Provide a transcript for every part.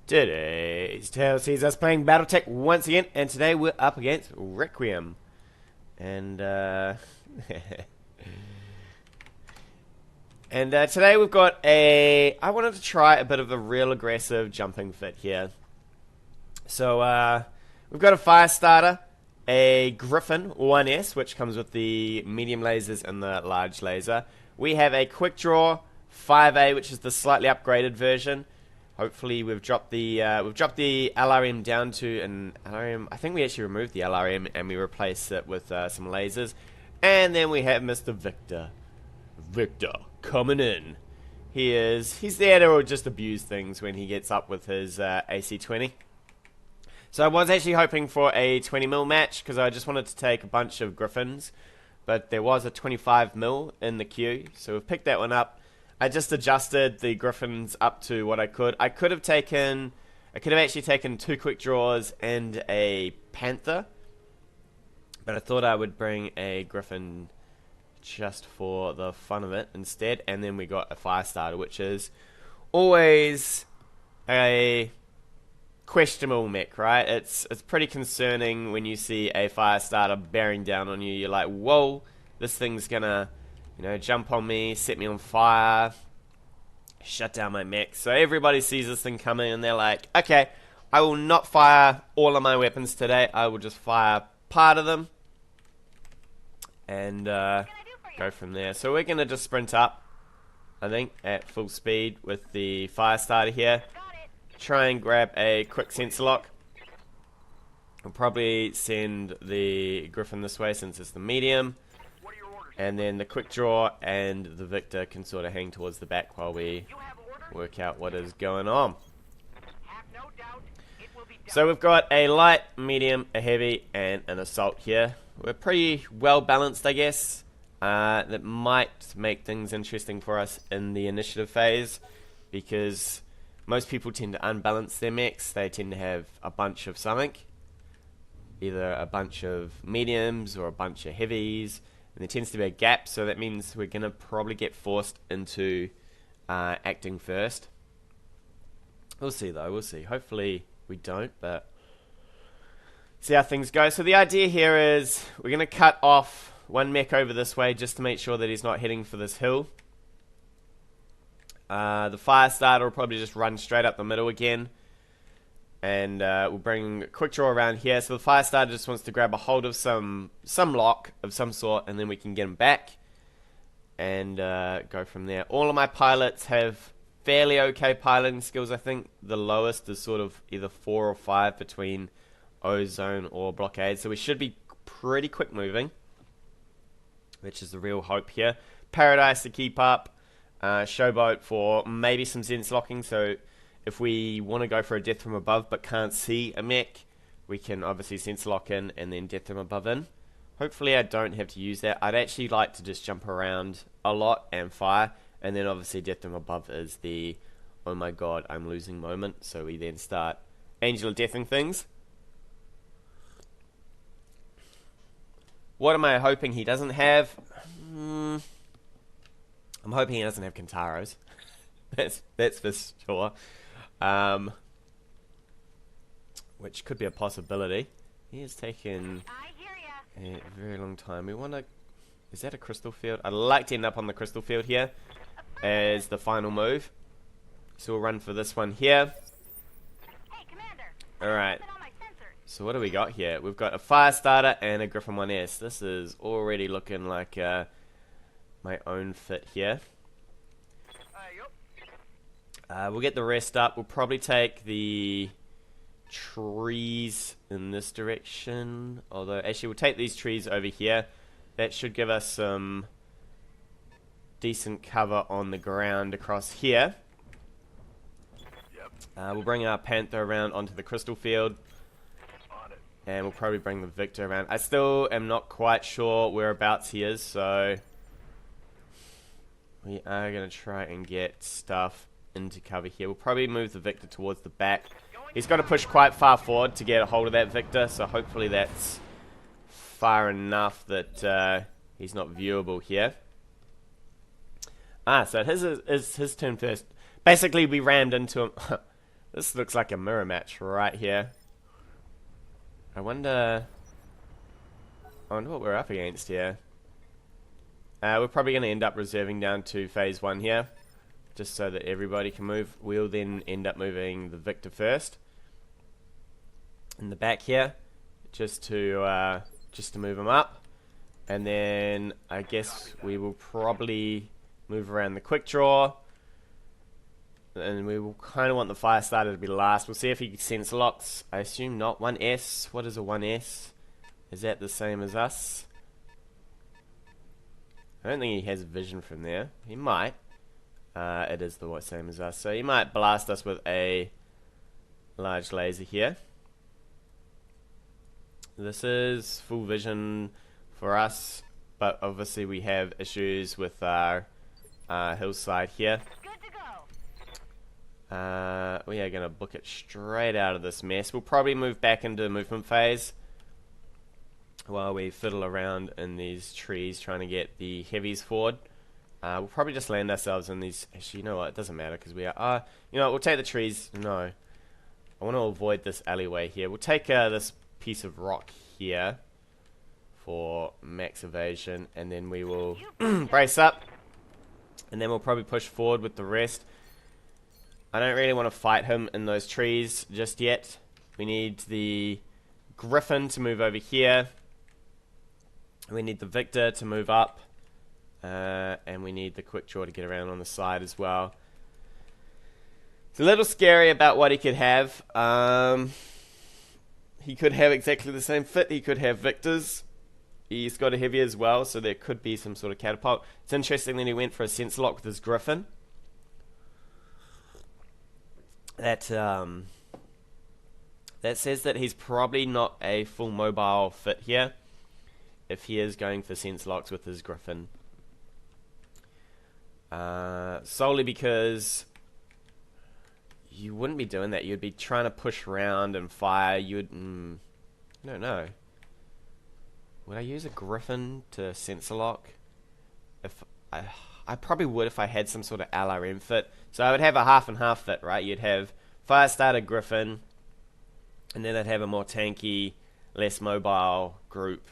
Today's tale sees us playing BattleTech once again, and today we're up against Requiem. And, today we've got I wanted to try a bit of a real aggressive jumping fit here. So, we've got a fire starter, a Griffin 1S, which comes with the medium lasers and the large laser. We have a quick draw 5A, which is the slightly upgraded version. Hopefully we've dropped the LRM down to an LRM. I think we actually removed the LRM and we replaced it with some lasers. And then we have Mr. Victor. Victor coming in. He's there to just abuse things when he gets up with his AC-20. So I was actually hoping for a 20mm match because I just wanted to take a bunch of Griffins. But there was a 25mm in the queue, so we've picked that one up. I just adjusted the Griffins up to what I could. I could have actually taken 2 quick draws and a Panther, but I thought I would bring a Griffin just for the fun of it instead. And then we got a fire starter, which is always a questionable mech, right? It's pretty concerning when you see a fire starter bearing down on you. You're like, whoa, this thing's gonna, jump on me, set me on fire, shut down my mech. So everybody sees this thing coming and they're like, okay, I will not fire all of my weapons today. I will just fire part of them and go from there. So we're going to just sprint up, I think, at full speed with the fire starter here. Try and grab a quick sensor lock. We'll probably send the Griffin this way since it's the medium. And then the quick draw and the Victor can sort of hang towards the back while we work out what is going on. So we've got a light, medium, a heavy, and an assault here. We're pretty well balanced, I guess. That might make things interesting for us in the initiative phase, because most people tend to unbalance their mechs. They tend to have a bunch of something. Either a bunch of mediums or a bunch of heavies. And there tends to be a gap, so that means we're going to probably get forced into acting first. We'll see though, we'll see. Hopefully we don't, but see how things go. So the idea here is we're going to cut off one mech over this way just to make sure that he's not heading for this hill. The fire starter will probably just run straight up the middle again. And we'll bring a quick draw around here. So the fire starter just wants to grab a hold of some lock of some sort, and then we can get him back and go from there. All of my pilots have fairly okay piloting skills. I think the lowest is sort of either 4 or 5 between ozone or blockade. So we should be pretty quick moving, which is the real hope here. Paradise to keep up. Showboat for maybe some sense locking. So if we want to go for a death from above but can't see a mech, we can obviously sense lock in and then death from above in. Hopefully I don't have to use that. I'd actually like to just jump around a lot and fire, and then obviously death from above is the oh my god I'm losing moment. So we then start angel of deathing things. What am I hoping he doesn't have? I'm hoping he doesn't have Kintaros. That's for sure. Which could be a possibility. He has taken a very long time. We want to... Is that a crystal field? I'd like to end up on the crystal field here as the final move. So we'll run for this one here. Alright. So what do we got here? We've got a fire starter and a Griffin 1S. This is already looking like my own fit here. We'll get the rest up. We'll probably take the trees in this direction. Although, actually, we'll take these trees over here. That should give us some decent cover on the ground across here. We'll bring our Panther around onto the crystal field. And we'll probably bring the Victor around. I still am not quite sure whereabouts he is, so we are going to try and get stuff into cover here. We'll probably move the Victor towards the back. He's got to push quite far forward to get a hold of that Victor, so hopefully that's far enough that he's not viewable here. So his turn first. Basically, we rammed into him. This looks like a mirror match right here. I wonder what we're up against here. We're probably going to end up reserving down to phase 1 here, just so that everybody can move. We'll then end up moving the Victor first in the back here, just to move him up, and then I guess we will probably move around the quick draw, and we will kind of want the fire starter to be last. We'll see if he sense locks. I assume not. 1S. What is a 1S? Is that the same as us? I don't think he has vision from there. He might. It is the same as us. So he might blast us with a large laser here. This is full vision for us, but obviously we have issues with our hillside here. We are going to book it straight out of this mess. We'll probably move back into the movement phase while we fiddle around in these trees trying to get the heavies forward. We'll probably just land ourselves in these. Actually, you know what? It doesn't matter because we are. You know what? We'll take the trees. No. I want to avoid this alleyway here. We'll take this piece of rock here for max evasion, and then we will brace up, and then we'll probably push forward with the rest. I don't really want to fight him in those trees just yet. We need the Griffin to move over here. We need the Victor to move up. And we need the quick draw to get around on the side as well. It's a little scary about what he could have. He could have exactly the same fit. He could have Victors. He's got a heavy as well, so there could be some sort of catapult. It's interesting that he went for a sensor lock with his Griffin. That says that he's probably not a full mobile fit here if he is going for sense locks with his Griffin. Solely because you wouldn't be doing that. You'd be trying to push around and fire. You'd I don't know. Would I use a Griffin to sensor lock? If I probably would if I had some sort of LRM fit. So I would have a half and half fit, right? You'd have Firestarter Griffin, and then I'd have a more tanky, less mobile group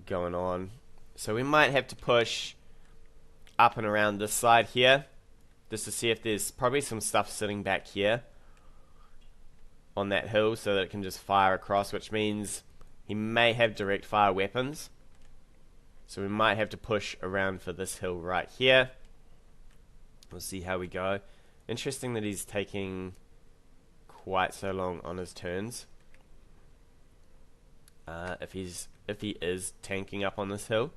going on. So we might have to push up and around this side here, just to see if there's probably some stuff sitting back here on that hill so that it can just fire across, which means he may have direct fire weapons. So we might have to push around for this hill right here. We'll see how we go. Interesting that he's taking quite so long on his turns. If he is tanking up on this hill.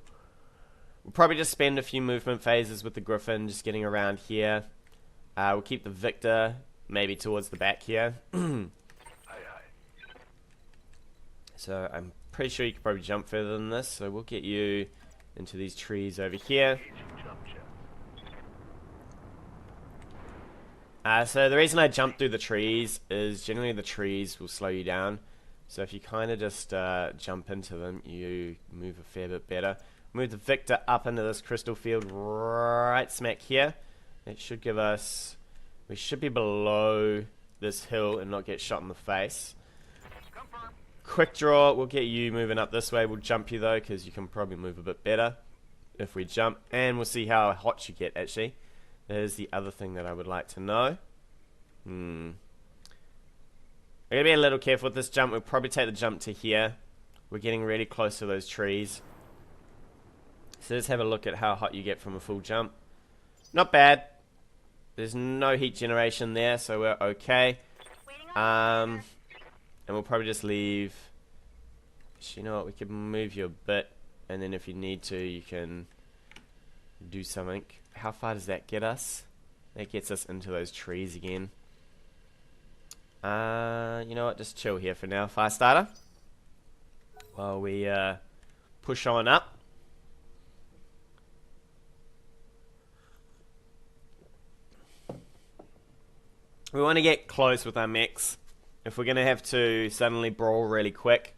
We'll probably just spend a few movement phases with the Griffin, just getting around here. We'll keep the Victor maybe towards the back here. So I'm pretty sure you could probably jump further than this, so we'll get you into these trees over here. So the reason I jump through the trees is generally the trees will slow you down. So if you kind of just jump into them, you move a fair bit better. Move the Victor up into this crystal field right smack here. It should give us... We should be below this hill and not get shot in the face. Quick draw, we'll get you moving up this way. We'll jump you though, because you can probably move a bit better if we jump. And we'll see how hot you get, actually. There's the other thing that I would like to know. I'm going to be a little careful with this jump. We'll probably take the jump to here. We're getting really close to those trees. So let's have a look at how hot you get from a full jump. Not bad. There's no heat generation there, so we're okay. And we'll probably just leave... You know what, we could move you a bit, and then if you need to, you can do something. How far does that get us? That gets us into those trees again. You know what, just chill here for now, Firestarter. While we push on up. We want to get close with our mechs. If we're going to have to suddenly brawl really quick,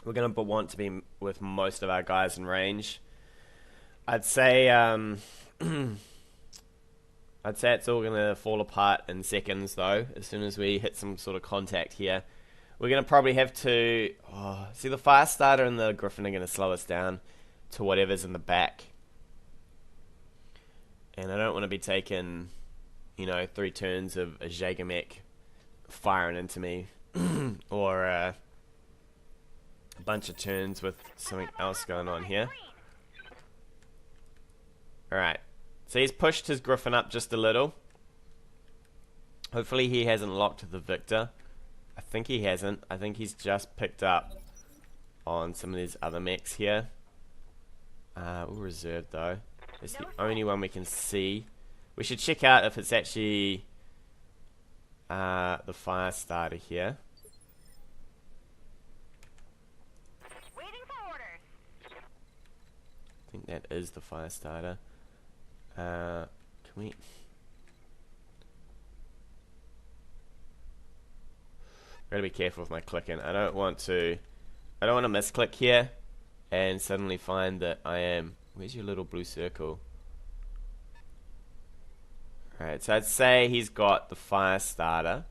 we're going to want to be with most of our guys in range. I'd say I'd say it's all going to fall apart in seconds, though, as soon as we hit some sort of contact here. We're going to probably have to... Oh, see, the fire starter and the Griffin are going to slow us down to whatever's in the back. And I don't want to be taking, you know, 3 turns of a Jaeger mech firing into me. Or a bunch of turns with something else going on here. Alright. So he's pushed his Griffin up just a little. Hopefully he hasn't locked the Victor. I think he hasn't. I think he's just picked up on some of these other mechs here. We'll reserve though. It's the only one we can see. We should check out if it's actually the fire starter here. I think that is the fire starter. Can we... Gotta be careful with my clicking. I don't want to misclick here and suddenly find that I am... Where's your little blue circle? Alright, so I'd say he's got the fire starter.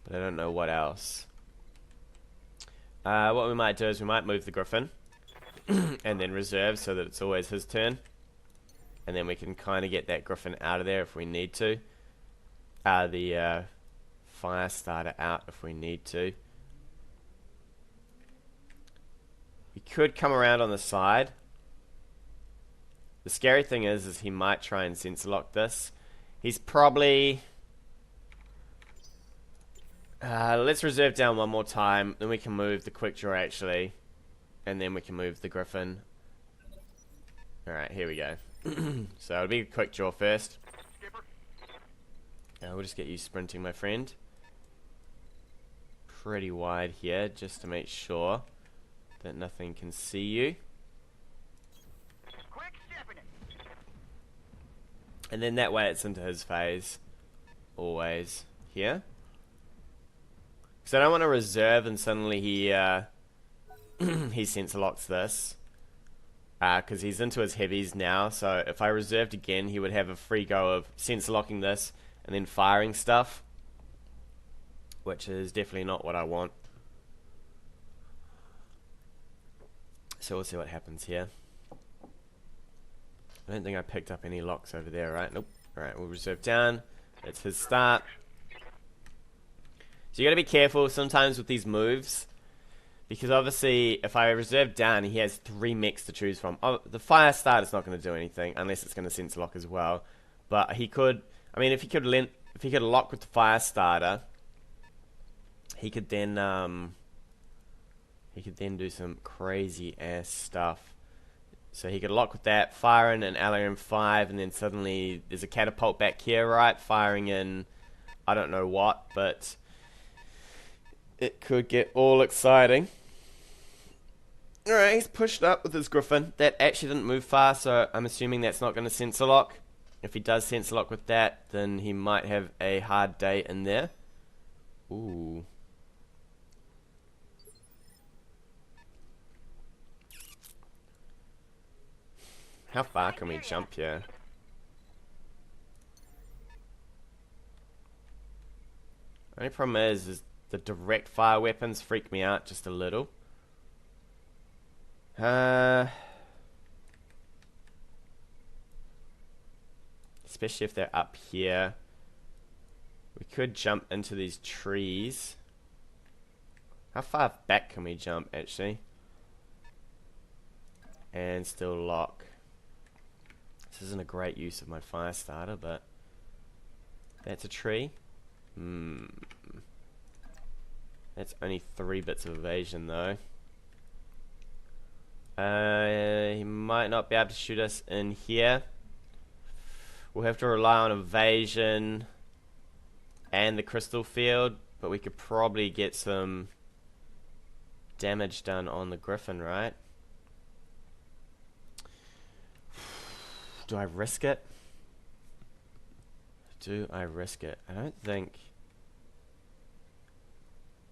But I don't know what else. What we might do is we might move the Griffin. And then reserve so that it's always his turn. And then we can kind of get that Griffin out of there if we need to. The fire starter out if we need to. We could come around on the side. The scary thing is he might try and sensor lock this. He's probably... let's reserve down one more time. Then we can move the quick draw actually. And then we can move the Griffin. Alright, here we go. So it'll be a quick draw first. We'll just get you sprinting, my friend. Pretty wide here, just to make sure that nothing can see you. And then that way it's into his phase. Always. Here. Because I don't want to reserve and suddenly he he sensor locks this. Because he's into his heavies now. So if I reserved again, he would have a free go of sensor locking this and then firing stuff. Which is definitely not what I want. So we'll see what happens here. I don't think I picked up any locks over there, right? Nope. Alright, we'll reserve down. It's his start. So you gotta be careful sometimes with these moves. Because obviously, if I reserve down, he has 3 mechs to choose from. Oh, the fire starter's not going to do anything, unless it's going to sensor lock as well. But he could, I mean, if he could lock with the fire starter, he could then do some crazy ass stuff. So he could lock with that, fire in an LRM 5, and then suddenly there's a catapult back here, right? Firing in, I don't know what, but it could get all exciting. Alright, he's pushed up with his Griffin. That actually didn't move far, so I'm assuming that's not going to sensor lock. If he does sensor lock with that, then he might have a hard day in there. Ooh. How far can we jump here? Only problem is the direct fire weapons freak me out just a little. Especially if they're up here. We could jump into these trees. How far back can we jump, actually? And still lock. This isn't a great use of my fire starter, but that's a tree. That's only 3 bits of evasion, though. He might not be able to shoot us in here. We'll have to rely on evasion and the crystal field, but we could probably get some damage done on the Griffin, right? Do I risk it? Do I risk it? I don't think...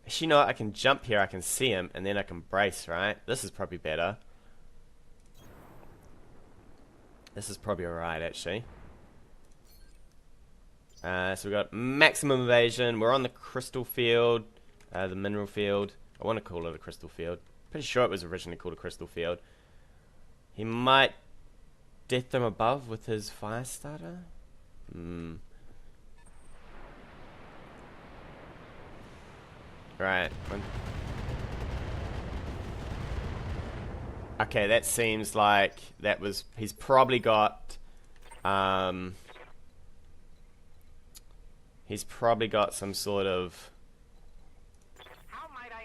Actually, you know what? I can jump here, I can see him, and then I can brace, right? This is probably better. This is probably alright, actually. So we've got maximum evasion. We're on the crystal field, the mineral field. I want to call it a crystal field. Pretty sure it was originally called a crystal field. He might death them above with his fire starter. Right. Okay, that seems like that was. He's probably got. He's probably got some sort of. How might I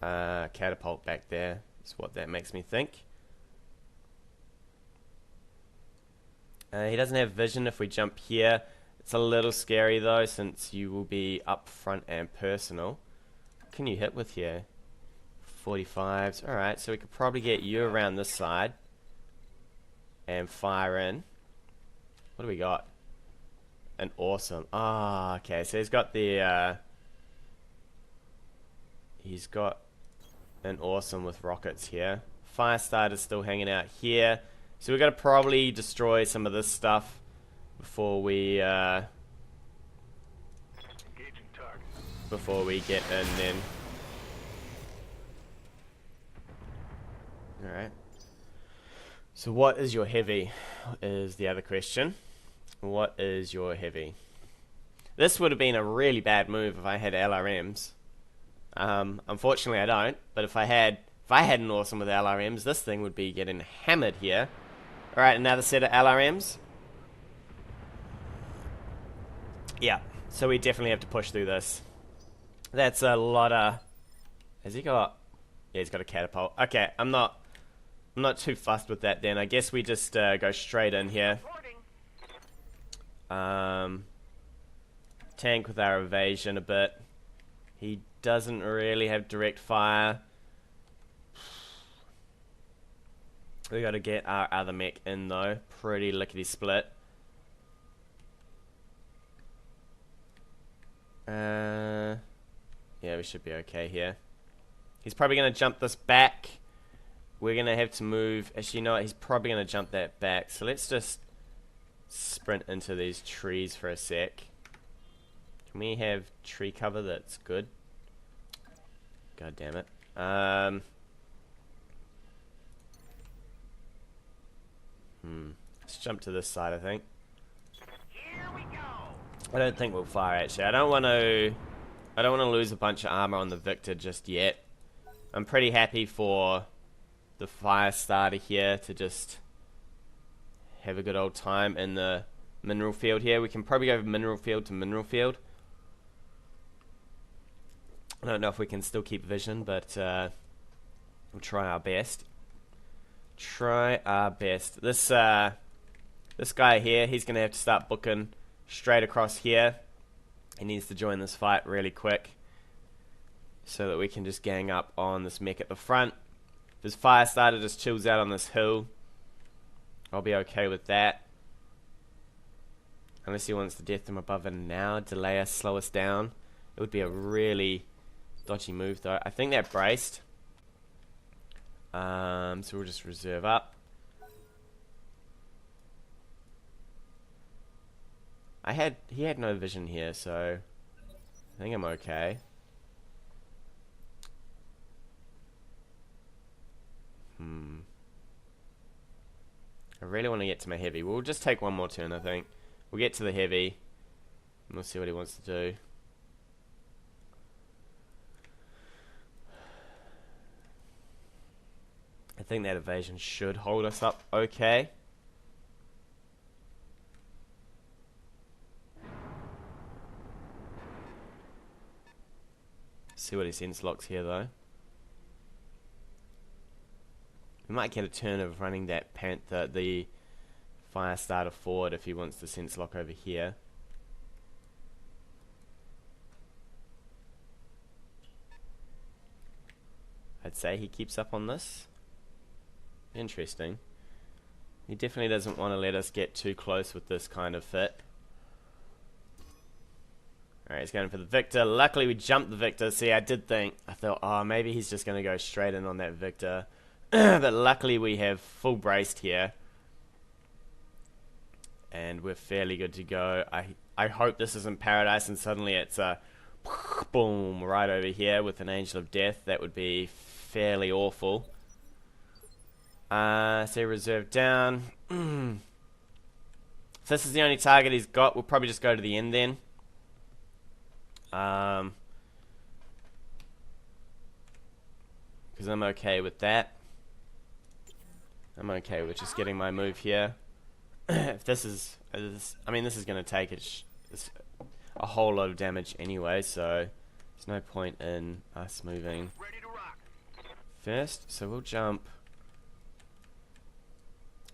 help? Catapult back there. That's what that makes me think. He doesn't have vision if we jump here. It's a little scary though, since you will be up front and personal. What can you hit with here? 45s. Alright, so we could probably get you around this side and fire in. What do we got? An awesome. Ah, okay, so he's got the he's got an awesome with rockets here. Fire starter's still hanging out here. So we've got to probably destroy some of this stuff before we get in then. Alright. So what is your heavy is the other question. What is your heavy? This would have been a really bad move if I had LRMs. Unfortunately I don't, but if I had an awesome with LRMs, this thing would be getting hammered here. Alright, another set of LRMs. Yeah, so we definitely have to push through this. That's a lot of... Has he got... Yeah, he's got a catapult. Okay, I'm not too fussed with that then. I guess we just go straight in here. Tank with our evasion a bit. He doesn't really have direct fire. We got to get our other mech in though. Pretty lickety split. Yeah, we should be okay here. He's probably going to jump this back. We're going to have to move. Actually, you know what? He's probably going to jump that back. So let's just sprint into these trees for a sec. Can we have tree cover that's good? God damn it. Let's jump to this side, I think. Here we go. I don't think we'll fire, actually. I don't want to lose a bunch of armor on the Victor just yet. I'm pretty happy for the fire starter here to just have a good old time in the mineral field here. We can probably go mineral field to mineral field. I don't know if we can still keep vision, but we'll try our best. Try our best. This guy here, he's gonna have to start booking straight across here. He needs to join this fight really quick so that we can just gang up on this mech at the front. If his fire starter just chills out on this hill, I'll be okay with that. Unless he wants to death him above and now, delay us, slow us down. It would be a really dodgy move though. I think that braced. So we'll just reserve up. He had no vision here, so I think I'm okay. I really want to get to my heavy. We'll just take one more turn, I think. We'll get to the heavy, and we'll see what he wants to do. I think that evasion should hold us up okay. See what he sense locks here though. We might get a turn of running that Panther, the fire starter forward if he wants to sense lock over here. I'd say he keeps up on this. Interesting. He definitely doesn't want to let us get too close with this kind of fit. Alright, he's going for the Victor. Luckily we jumped the Victor. See, I thought, oh, maybe he's just going to go straight in on that Victor. But luckily we have full braced here. And we're fairly good to go. I hope this isn't paradise and suddenly it's a boom right over here with an Angel of Death. That would be fairly awful. So reserve down. If this is the only target he's got, we'll probably just go to the end then. Because I'm okay with that. I'm okay with just getting my move here. If this is, I mean, this is going to take a whole lot of damage anyway, so there's no point in us moving first. So we'll jump.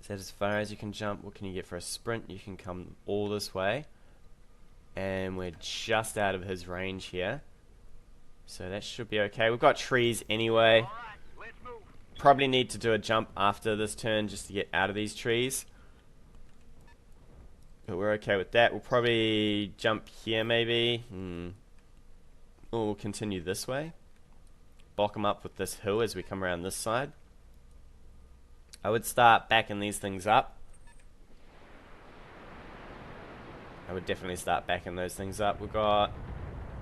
Is that as far as you can jump? What can you get for a sprint? You can come all this way. And we're just out of his range here. So that should be okay. We've got trees anyway. Probably need to do a jump after this turn just to get out of these trees. But we're okay with that. We'll probably jump here maybe. Or we'll continue this way. Block them up with this hill as we come around this side. I would start backing these things up. I would definitely start backing those things up. We've got a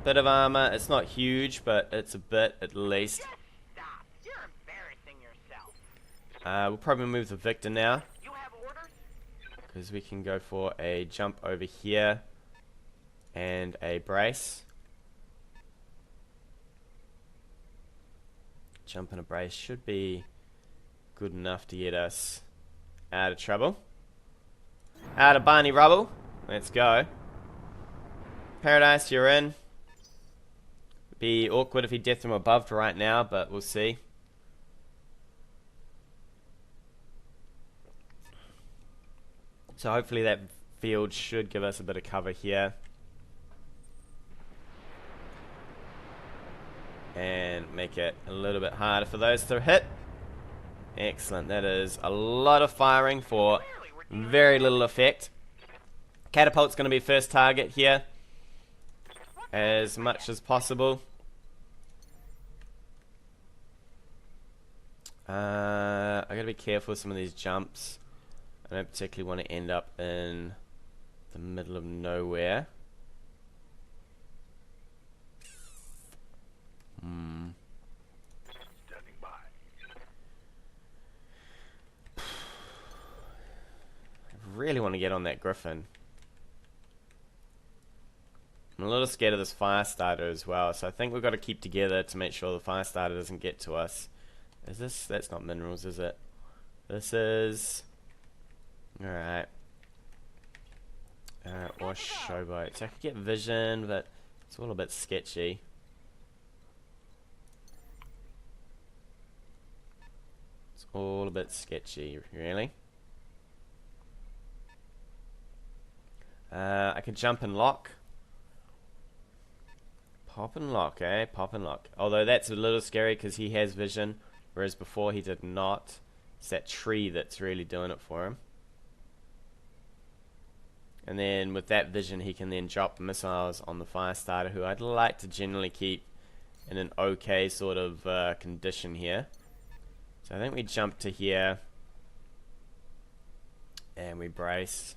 bit of armor. It's not huge, but it's a bit at least. Stop. You're embarrassing yourself. We'll probably move the Victor now, You have orders? because we can go for a jump over here and a brace. Jump and a brace should be good enough to get us out of trouble. Out of Barney rubble. Let's go. Paradise, you're in. Be awkward if he death from above right now, but we'll see. So hopefully that field should give us a bit of cover here. And make it a little bit harder for those to hit. Excellent. That is a lot of firing for very little effect. Catapult's going to be first target here. As much as possible. I got to be careful with some of these jumps. I don't particularly want to end up in the middle of nowhere. Standing by. I really want to get on that Griffin. I'm a little scared of this fire starter as well, so I think we've got to keep together to make sure the fire starter doesn't get to us. Is this? That's not minerals, is it? This is... Alright. Or showboats. I could get vision, but it's all a bit sketchy. It's all a bit sketchy, really. I can jump and lock. Pop and lock, eh? Pop and lock. Although that's a little scary because he has vision, whereas before he did not. It's that tree that's really doing it for him. And then with that vision, he can then drop missiles on the fire starter, who I'd like to generally keep in an okay sort of condition here. So I think we jump to here. And we brace.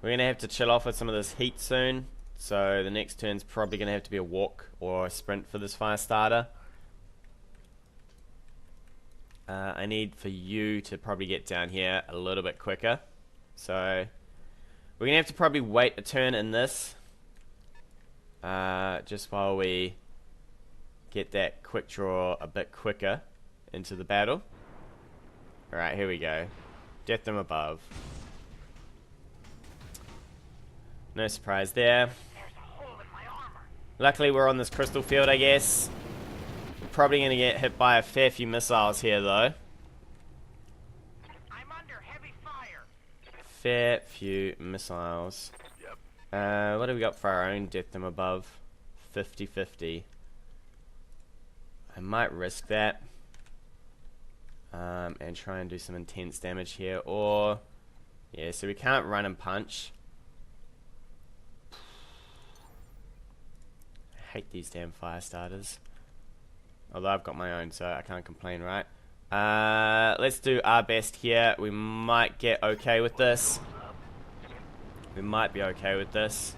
We're going to have to chill off with some of this heat soon. So the next turn's probably going to have to be a walk or a sprint for this fire starter. I need for you to probably get down here a little bit quicker. So we're going to have to probably wait a turn in this. Just while we get that quick draw a bit quicker into the battle. Alright, here we go. Death from above. No surprise there. There's a hole in my armor. Luckily we're on this crystal field, I guess. We're probably going to get hit by a fair few missiles here, though. I'm under heavy fire. Fair few missiles. Yep. What do we got for our own death from above? 50-50. I might risk that. And try and do some intense damage here. Or, yeah, so we can't run and punch. I hate these damn fire starters. Although I've got my own, so I can't complain, right? Let's do our best here. We might get okay with this. We might be okay with this.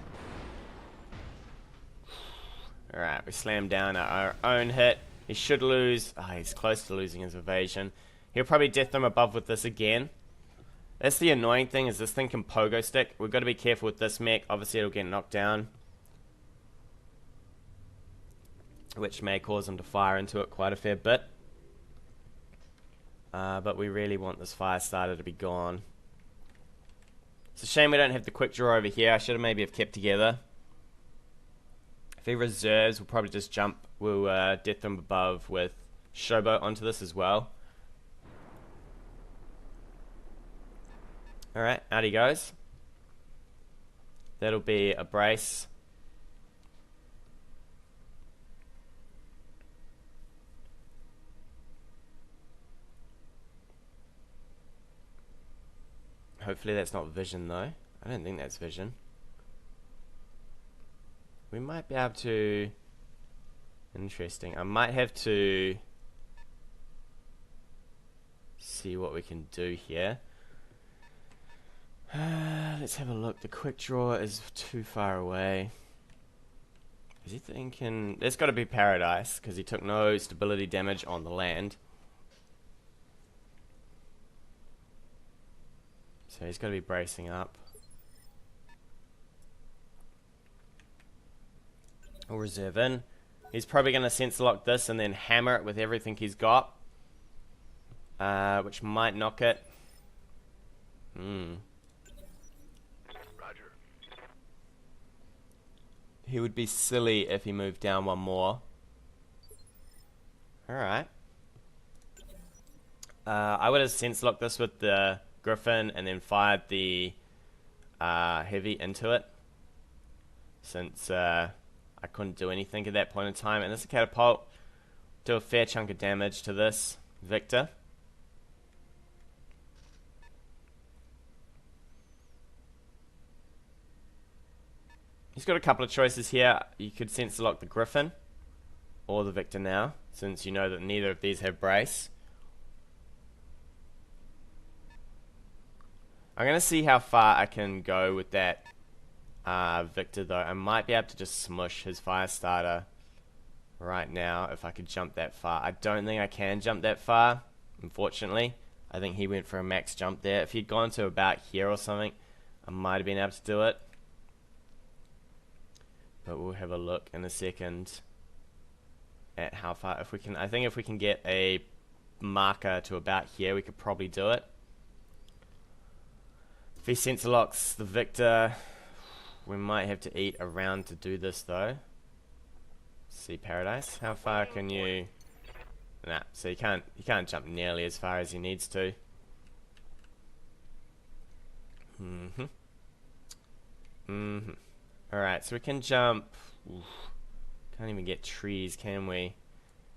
Alright, we slam down our own hit. He should lose. Oh, he's close to losing his evasion. He'll probably death them above with this again. That's the annoying thing, is this thing can pogo stick. We've got to be careful with this mech. Obviously, it'll get knocked down, which may cause him to fire into it quite a fair bit. But we really want this fire starter to be gone. It's a shame we don't have the quick draw over here. I should have maybe have kept together. If he reserves, we'll probably just jump. We'll death them above with Showboat onto this as well. Alright, out he goes. That'll be a brace. Hopefully that's not vision though. I don't think that's vision. We might be able to... Interesting. I might have to see what we can do here. Let's have a look. The quick draw is too far away. Is he thinking... There's got to be Paradise, because he took no stability damage on the land. So he's got to be bracing up. We'll reserve in. He's probably going to sense lock this and then hammer it with everything he's got. Which might knock it. Roger. He would be silly if he moved down one more. Alright. I would have sense locked this with the Griffin and then fired the heavy into it. Since I couldn't do anything at that point in time. And this catapult do a fair chunk of damage to this Victor. He's got a couple of choices here. You could sense lock the Griffin or the Victor now, since you know that neither of these have brace. I'm going to see how far I can go with that Victor though. I might be able to just smush his fire starter right now if I could jump that far. I don't think I can jump that far, unfortunately. I think he went for a max jump there. If he'd gone to about here or something, I might have been able to do it. But we'll have a look in a second at how far. If we can, I think if we can get a marker to about here, we could probably do it. If he sensor locks the Victor, we might have to eat around to do this though. See Paradise, how far can you? Nah, so you can't jump nearly as far as he needs to. Alright, so we can jump. Oof, can't even get trees, can we?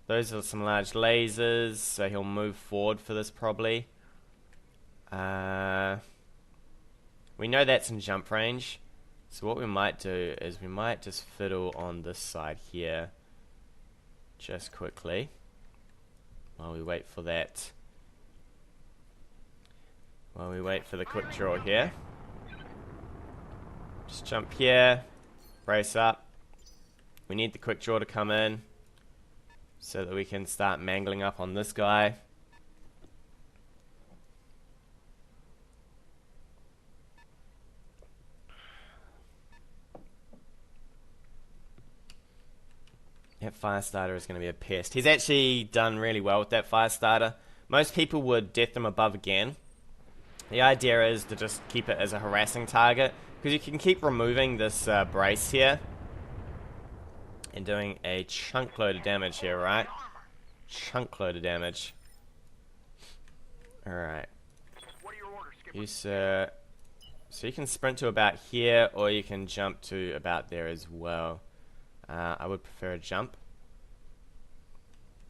Those are some large lasers, so he'll move forward for this probably. We know that's in jump range. So what we might do is we might just fiddle on this side here just quickly while we wait for that. While we wait for the quick draw here. Just jump here, brace up. We need the quick draw to come in so that we can start mangling up on this guy. That fire starter is going to be a pest. He's actually done really well with that fire starter. Most people would death them above again. The idea is to just keep it as a harassing target, because you can keep removing this brace here and doing a chunk load of damage here, right? Chunk load of damage. Alright. What are your orders, Skipper? You, sir. So you can sprint to about here, or you can jump to about there as well. I would prefer a jump,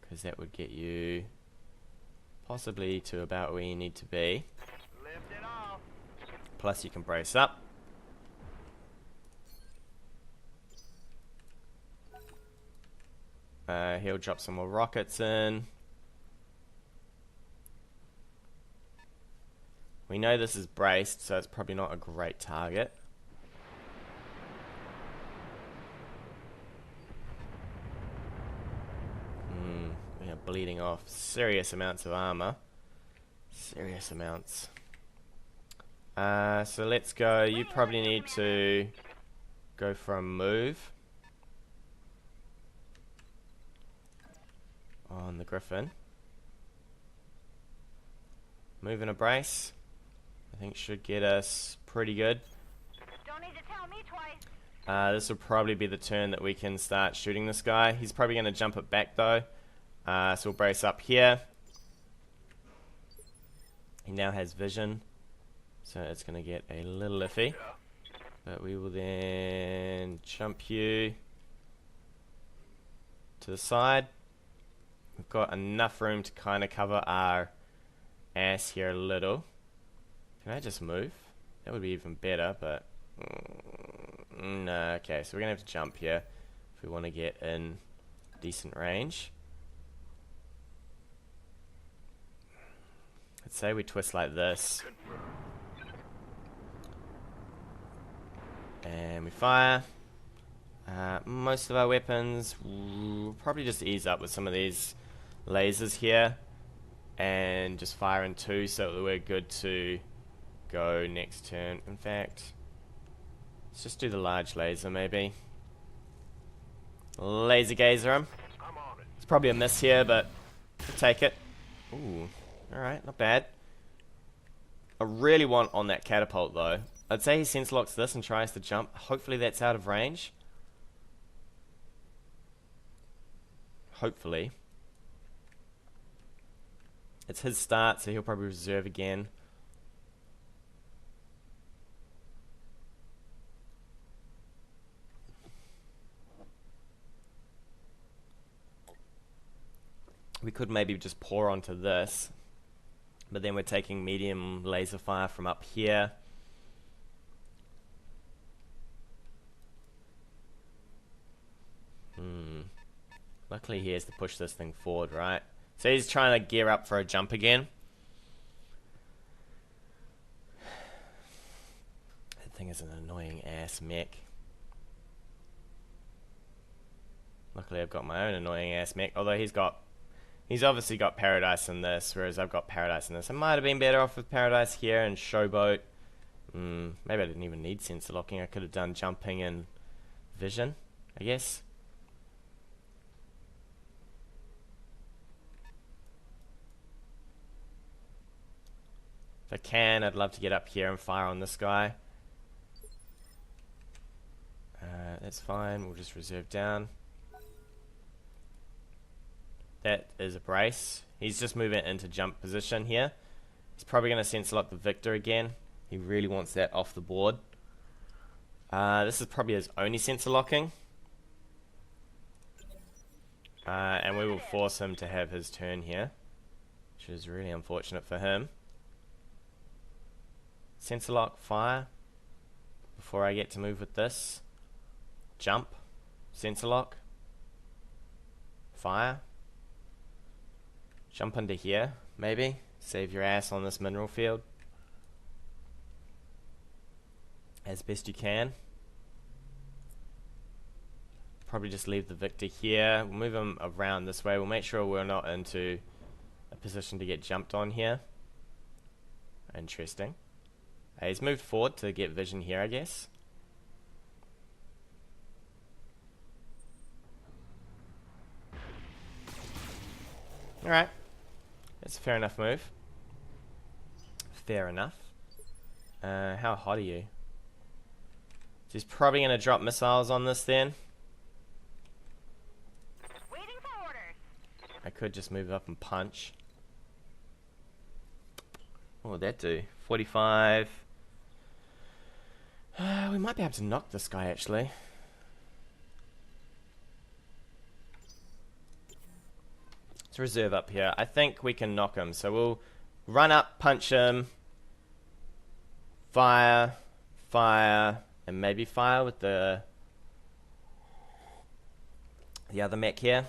because that would get you possibly to about where you need to be. Lift it off. Plus you can brace up. He'll drop some more rockets in. We know this is braced, so it's probably not a great target. We are bleeding off serious amounts of armor. Serious amounts. So let's go. You probably need to go for a move on the Griffin. Move and a brace. I think should get us pretty good. Don't need to tell me twice. This will probably be the turn that we can start shooting this guy. He's probably going to jump it back though. So we'll brace up here. He now has vision, so it's going to get a little iffy. But we will then jump you to the side. We've got enough room to kind of cover our ass here a little. Can I just move? That would be even better, but no. Okay, so we're going to have to jump here if we want to get in decent range. Let's say we twist like this. And we fire. Most of our weapons, we'll probably just ease up with some of these lasers here. And just fire in two so that we're good to go next turn. In fact, let's just do the large laser maybe. Laser gazer him. It's probably a miss here, but we'll take it. Ooh. Alright, not bad. I really want on that catapult though. I'd say he sense locks this and tries to jump. Hopefully that's out of range. Hopefully. It's his start, so he'll probably reserve again. We could maybe just pour onto this. But then we're taking medium laser fire from up here. Luckily he has to push this thing forward, right? So he's trying to gear up for a jump again. That thing is an annoying ass mech. Luckily I've got my own annoying ass mech, although he's obviously got Paradise in this, whereas I've got Paradise in this. I might have been better off with Paradise here and Showboat. Maybe I didn't even need sensor locking. I could have done jumping and vision, I guess. If I can, I'd love to get up here and fire on this guy. That's fine. We'll just reserve down. That is a brace. He's just moving into jump position here. He's probably going to sensor lock the Victor again. He really wants that off the board. This is probably his only sensor locking. And we will force him to have his turn here, which is really unfortunate for him. Sensor lock, fire. Before I get to move with this. Jump. Sensor lock. Fire. Jump into here, maybe. Save your ass on this mineral field as best you can. Probably just leave the Victor here. We'll move him around this way. We'll make sure we're not into a position to get jumped on here. Interesting. He's moved forward to get vision here, I guess. Alright. That's a fair enough move. Fair enough. How hot are you? So he's probably going to drop missiles on this then. Waiting for orders. I could just move up and punch. What would that do? 45. We might be able to knock this guy actually. Let's reserve up here. I think we can knock him. So we'll run up, punch him, fire, fire, and maybe fire with the other mech here.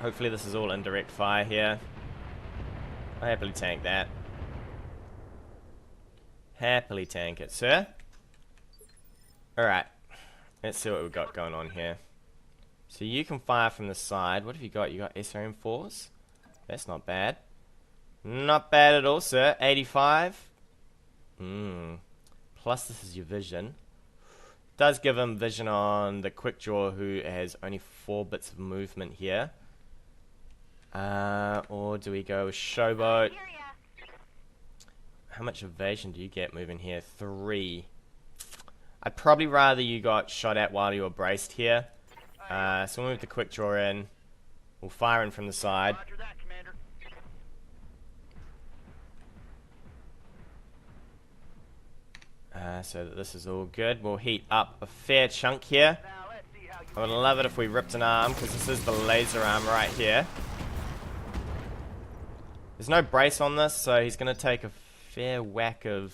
Hopefully this is all indirect fire here. I'll happily tank that. Happily tank it, sir. Alright. Let's see what we've got going on here. So you can fire from the side. What have you got? You got SRM4s? That's not bad. Not bad at all, sir. 85. Plus this is your vision. Does give him vision on the quick draw, who has only 4 bits of movement here. Or do we go with Showboat? How much evasion do you get moving here? 3. I'd probably rather you got shot at while you were braced here. So we'll move the quick draw in. We'll fire in from the side. So that this is all good. We'll heat up a fair chunk here. I would love it if we ripped an arm, because this is the laser arm right here. There's no brace on this, so he's going to take a fair whack of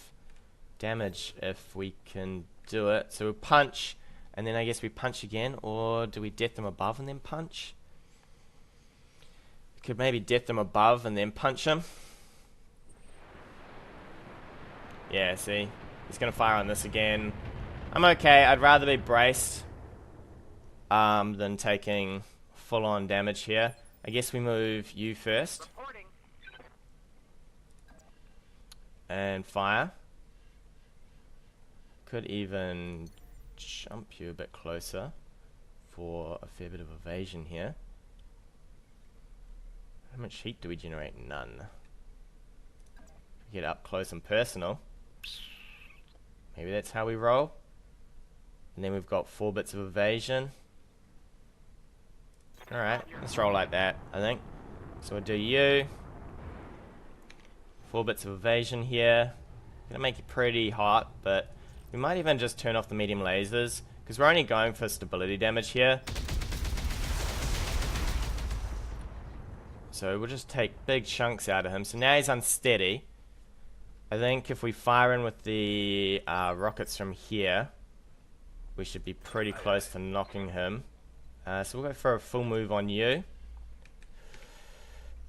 damage if we can do it. So we'll punch, and then I guess we punch again, or do we death them above and then punch? We could maybe death them above and then punch him. Yeah, see? He's going to fire on this again. I'm okay. I'd rather be braced than taking full-on damage here. I guess we move you first. And fire. Could even jump you a bit closer for a fair bit of evasion here. How much heat do we generate? None. Get up close and personal. Maybe that's how we roll. And then we've got 4 bits of evasion. Alright, let's roll like that, I think. So we'll do you. 4 bits of evasion here. Gonna make it pretty hot, but we might even just turn off the medium lasers, because we're only going for stability damage here. So we'll just take big chunks out of him. So now he's unsteady. I think if we fire in with the rockets from here, we should be pretty close to knocking him. So we'll go for a full move on you.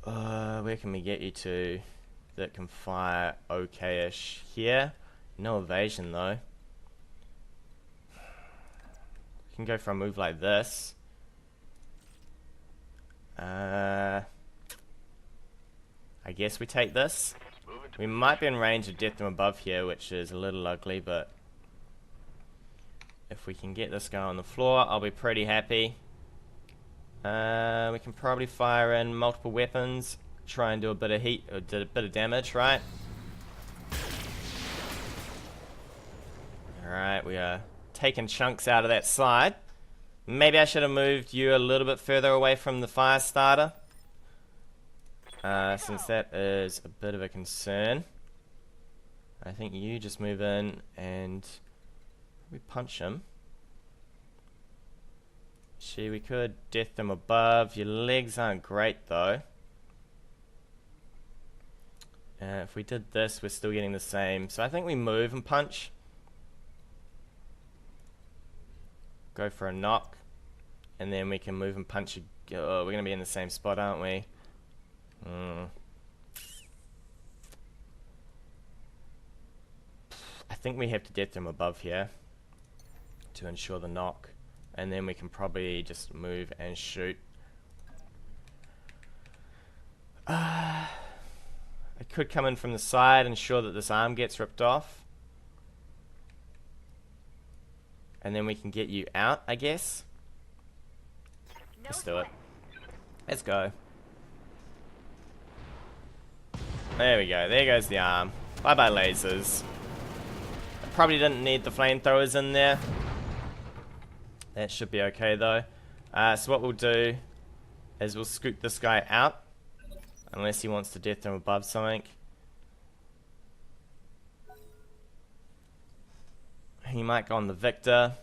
Where can we get you to that can fire okay-ish? Here. No evasion though. We can go for a move like this. I guess we take this. We might be in range of death from above here, which is a little ugly, but if we can get this guy on the floor, I'll be pretty happy. We can probably fire in multiple weapons, try and do a bit of heat, or a bit of damage, right? Alright, we are taking chunks out of that side. Maybe I should have moved you a little bit further away from the fire starter, since that is a bit of a concern. I think you just move in and we punch him. See, we could death them above. Your legs aren't great though. If we did this, we're still getting the same. So I think we move and punch. Go for a knock. And then we can move and punch. Oh, we're going to be in the same spot, aren't we? I think we have to death them above here to ensure the knock. And then we can probably just move and shoot. I could come in from the side and ensure that this arm gets ripped off. And then we can get you out, I guess. Let's do it. Let's go. There we go. There goes the arm. Bye-bye lasers. I probably didn't need the flamethrowers in there. That should be okay though. So what we'll do is we'll scoop this guy out. Unless he wants to death him above something. He might go on the Victor.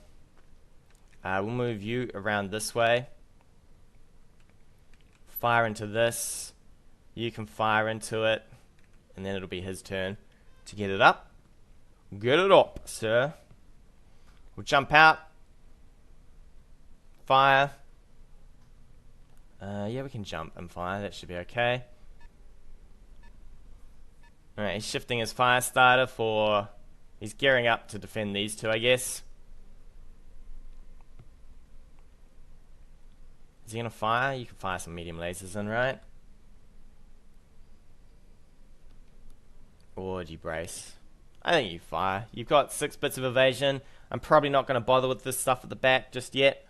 We'll move you around this way. Fire into this. You can fire into it. And then it'll be his turn to get it up. Get it up, sir. We'll jump out. Fire. Yeah, we can jump and fire. That should be okay. Alright, he's shifting his fire starter for... He's gearing up to defend these two, I guess. Is he gonna fire? You can fire some medium lasers in, right? Or do you brace? I think you fire. You've got 6 bits of evasion. I'm probably not gonna bother with this stuff at the back just yet.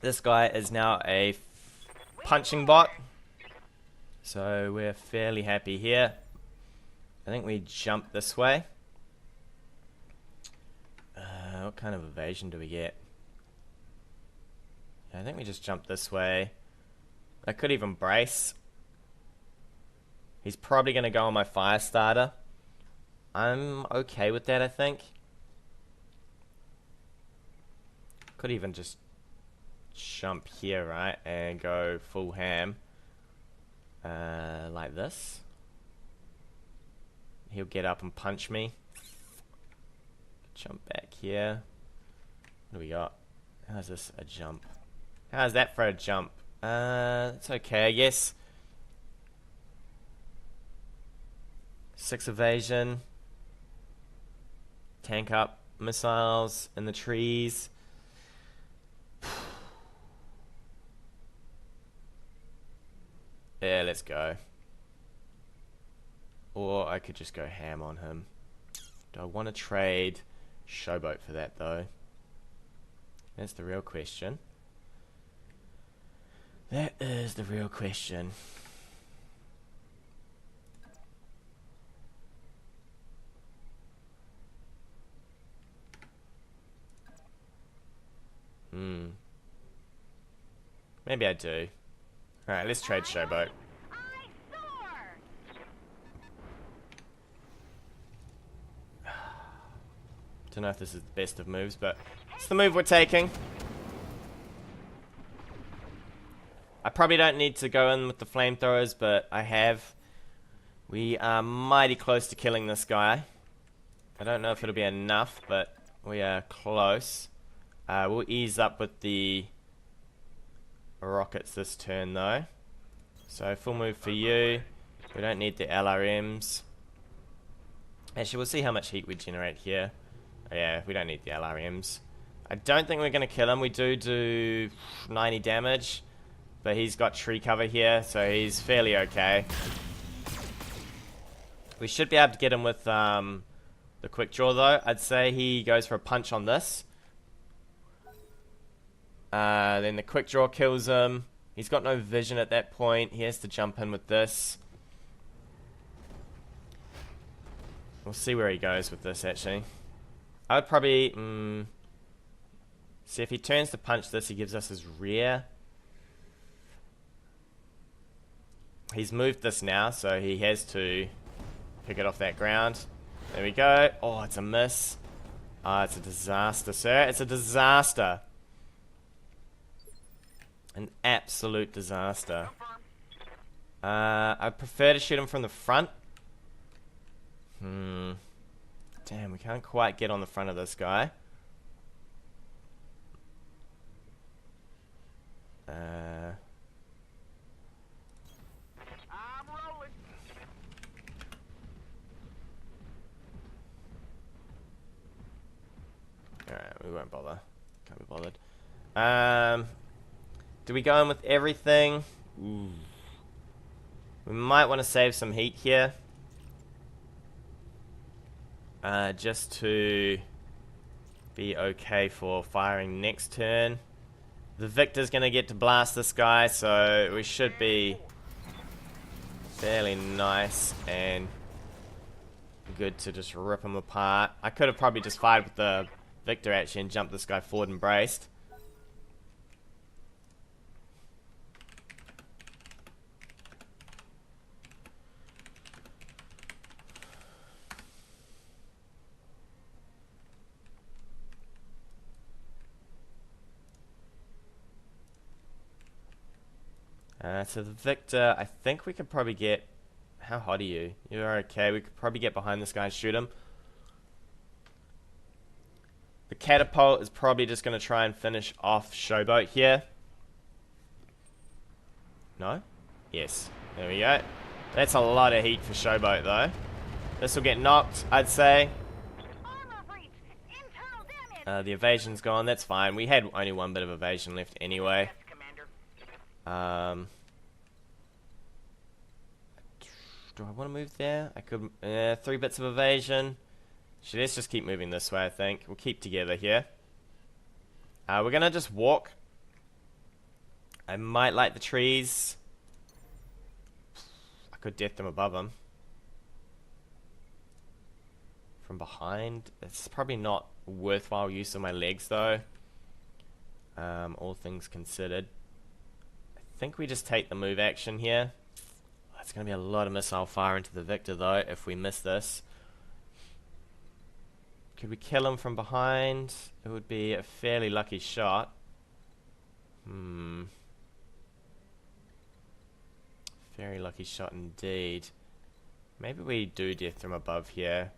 This guy is now a punching bot. So we're fairly happy here. I think we jump this way. What kind of evasion do we get? I think we just jump this way. I could even brace. He's probably going to go on my fire starter. I'm okay with that, I think. Could even just jump here, right? And go full ham. Like this. He'll get up and punch me. Jump back here. What do we got? How's this a jump? How's that for a jump? It's okay, I guess. 6 evasion. Tank up missiles in the trees. Yeah, let's go. Or I could just go ham on him. Do I want to trade Showboat for that, though? That's the real question. That is the real question. Maybe I do. Alright, let's trade Showboat. Don't know if this is the best of moves, but it's the move we're taking. I probably don't need to go in with the flamethrowers, but I have. We are mighty close to killing this guy. I don't know if it'll be enough, but we are close. We'll ease up with the rockets this turn, though. So full move for you. We don't need the LRMs. Actually, we'll see how much heat we generate here. Oh, yeah, we don't need the LRMs. I don't think we're going to kill him. We do 90 damage. But he's got tree cover here, so he's fairly okay. We should be able to get him with the quick draw, though. I'd say he goes for a punch on this. Then the quick draw kills him. He's got no vision at that point. He has to jump in with this. We'll see where he goes with this, actually. I would probably... see, if he turns to punch this, he gives us his rear. He's moved this now, so he has to pick it off that ground. There we go. Oh, it's a miss. Ah, it's a disaster, sir. It's a disaster. An absolute disaster. I prefer to shoot him from the front. Damn, we can't quite get on the front of this guy. Alright, we won't bother. Can't be bothered. Do we go in with everything? Ooh. We might want to save some heat here. Just to be okay for firing next turn. The Victor's going to get to blast this guy, so we should be fairly nice and good to just rip him apart. I could have probably just fired with the Victor actually and jumped this guy forward and braced. So the Victor, I think we could probably get... How hot are you? You're okay. We could probably get behind this guy and shoot him. The catapult is probably just going to try and finish off Showboat here. No? Yes. There we go. That's a lot of heat for Showboat, though. This will get knocked, I'd say. Armor breach. Internal damage. The evasion's gone. That's fine. We had only one bit of evasion left anyway. Yes, Commander. Do I want to move there? I could. 3 bits of evasion. Let's just keep moving this way, I think. We'll keep together here. We're going to just walk. I might light the trees. I could death them above them. From behind. It's probably not worthwhile use of my legs, though. All things considered. I think we just take the move action here. It's going to be a lot of missile fire into the Victor, though, if we miss this. Could we kill him from behind? It would be a fairly lucky shot. Very lucky shot indeed. Maybe we do death from above here.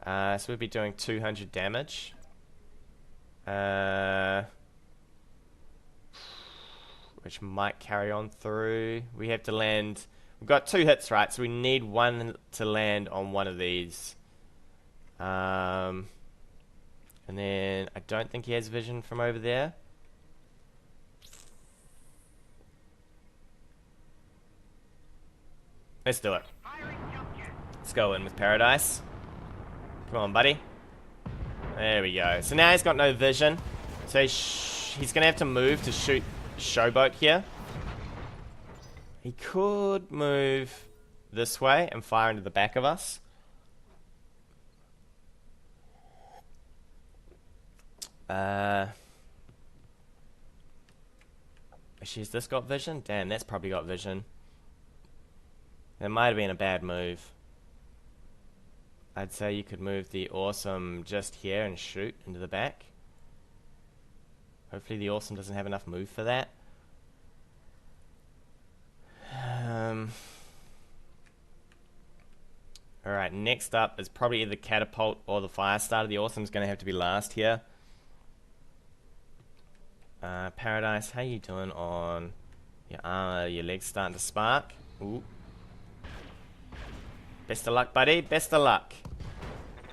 So we'd be doing 200 damage. Which might carry on through. We have to land. We've got 2 hits, right? So we need 1 to land on one of these. And then I don't think he has vision from over there. Let's do it. Let's go in with Paradise. Come on, buddy. There we go. So now he's got no vision. So he's going to have to move to shoot Showboat here. He could move this way and fire into the back of us. Actually, has this got vision? Damn, that's probably got vision. That might have been a bad move. I'd say you could move the Awesome just here and shoot into the back. Hopefully the Awesome doesn't have enough move for that. Alright, next up is probably either Catapult or the Firestarter. The Awesome's going to have to be last here. Paradise, how you doing on your armor? Your legs starting to spark. Ooh. Best of luck, buddy. Best of luck.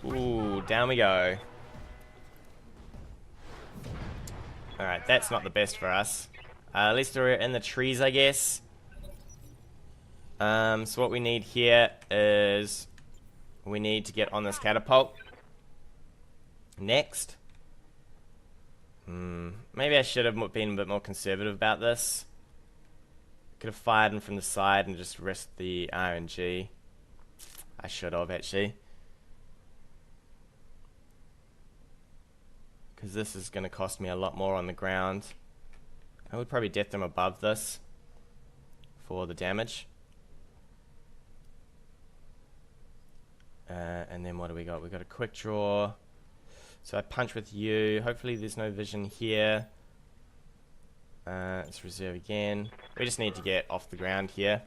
Ooh, down we go. Alright, that's not the best for us. At least we're in the trees, I guess. So what we need here is we need to get on this catapult. Next. Maybe I should have been a bit more conservative about this. Could have fired him from the side and just risked the RNG. I should have, actually. Because this is going to cost me a lot more on the ground. I would probably death them above this for the damage. And then what do we got? We got a quick draw. So I punch with you. Hopefully there's no vision here. Let's reserve again. We just need to get off the ground here.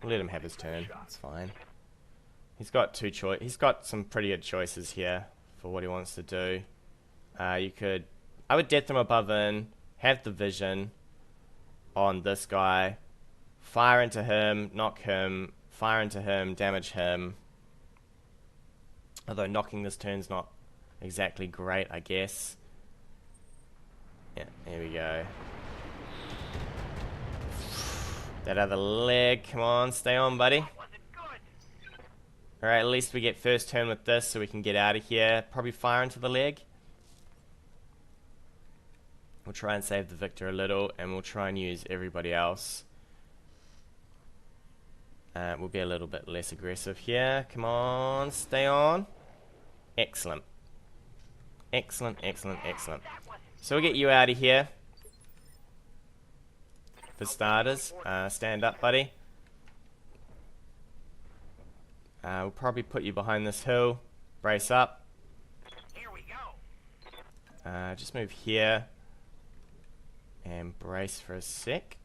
We'll let him have his turn. It's fine. He's got He's got some pretty good choices here for what he wants to do. I would death him above in, have the vision on this guy, fire into him, knock him, fire into him, damage him. Although knocking this turn's not exactly great, I guess. Yeah, there we go. That other leg, come on, stay on, buddy. Alright, at least we get first turn with this so we can get out of here. Probably fire into the leg. We'll try and save the Victor a little, and we'll try and use everybody else. We'll be a little bit less aggressive here. Come on, stay on. Excellent. Excellent, excellent, excellent. So we'll get you out of here. For starters, stand up, buddy. We'll probably put you behind this hill. Brace up. Here we go. Just move here. And brace for a sec.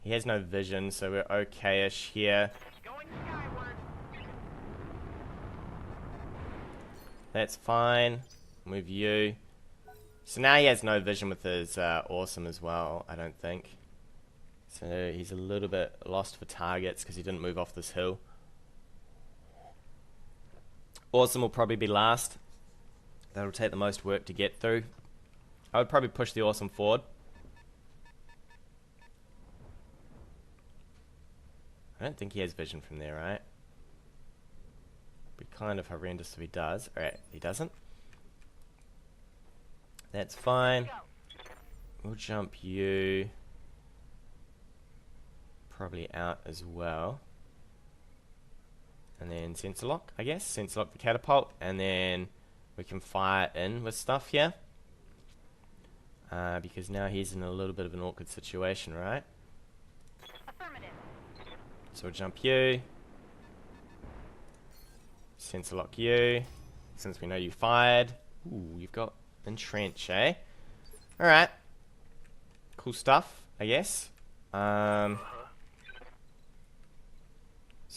He has no vision, so we're okay-ish here. Going skyward. That's fine. Move you. So now he has no vision with his awesome as well, I don't think. So he's a little bit lost for targets because he didn't move off this hill. Awesome will probably be last. That'll take the most work to get through. I would probably push the awesome forward. I don't think he has vision from there, right? Be kind of horrendous if he does. Alright, he doesn't. That's fine. We'll jump you probably out as well. And then sensor lock, I guess. Sensor lock the catapult, and then we can fire in with stuff here. Because now he's in a little bit of an awkward situation, right? Affirmative. So we'll jump you. Sensor lock you. Since we know you fired. Ooh, you've got entrench, eh? Alright. Cool stuff, I guess. So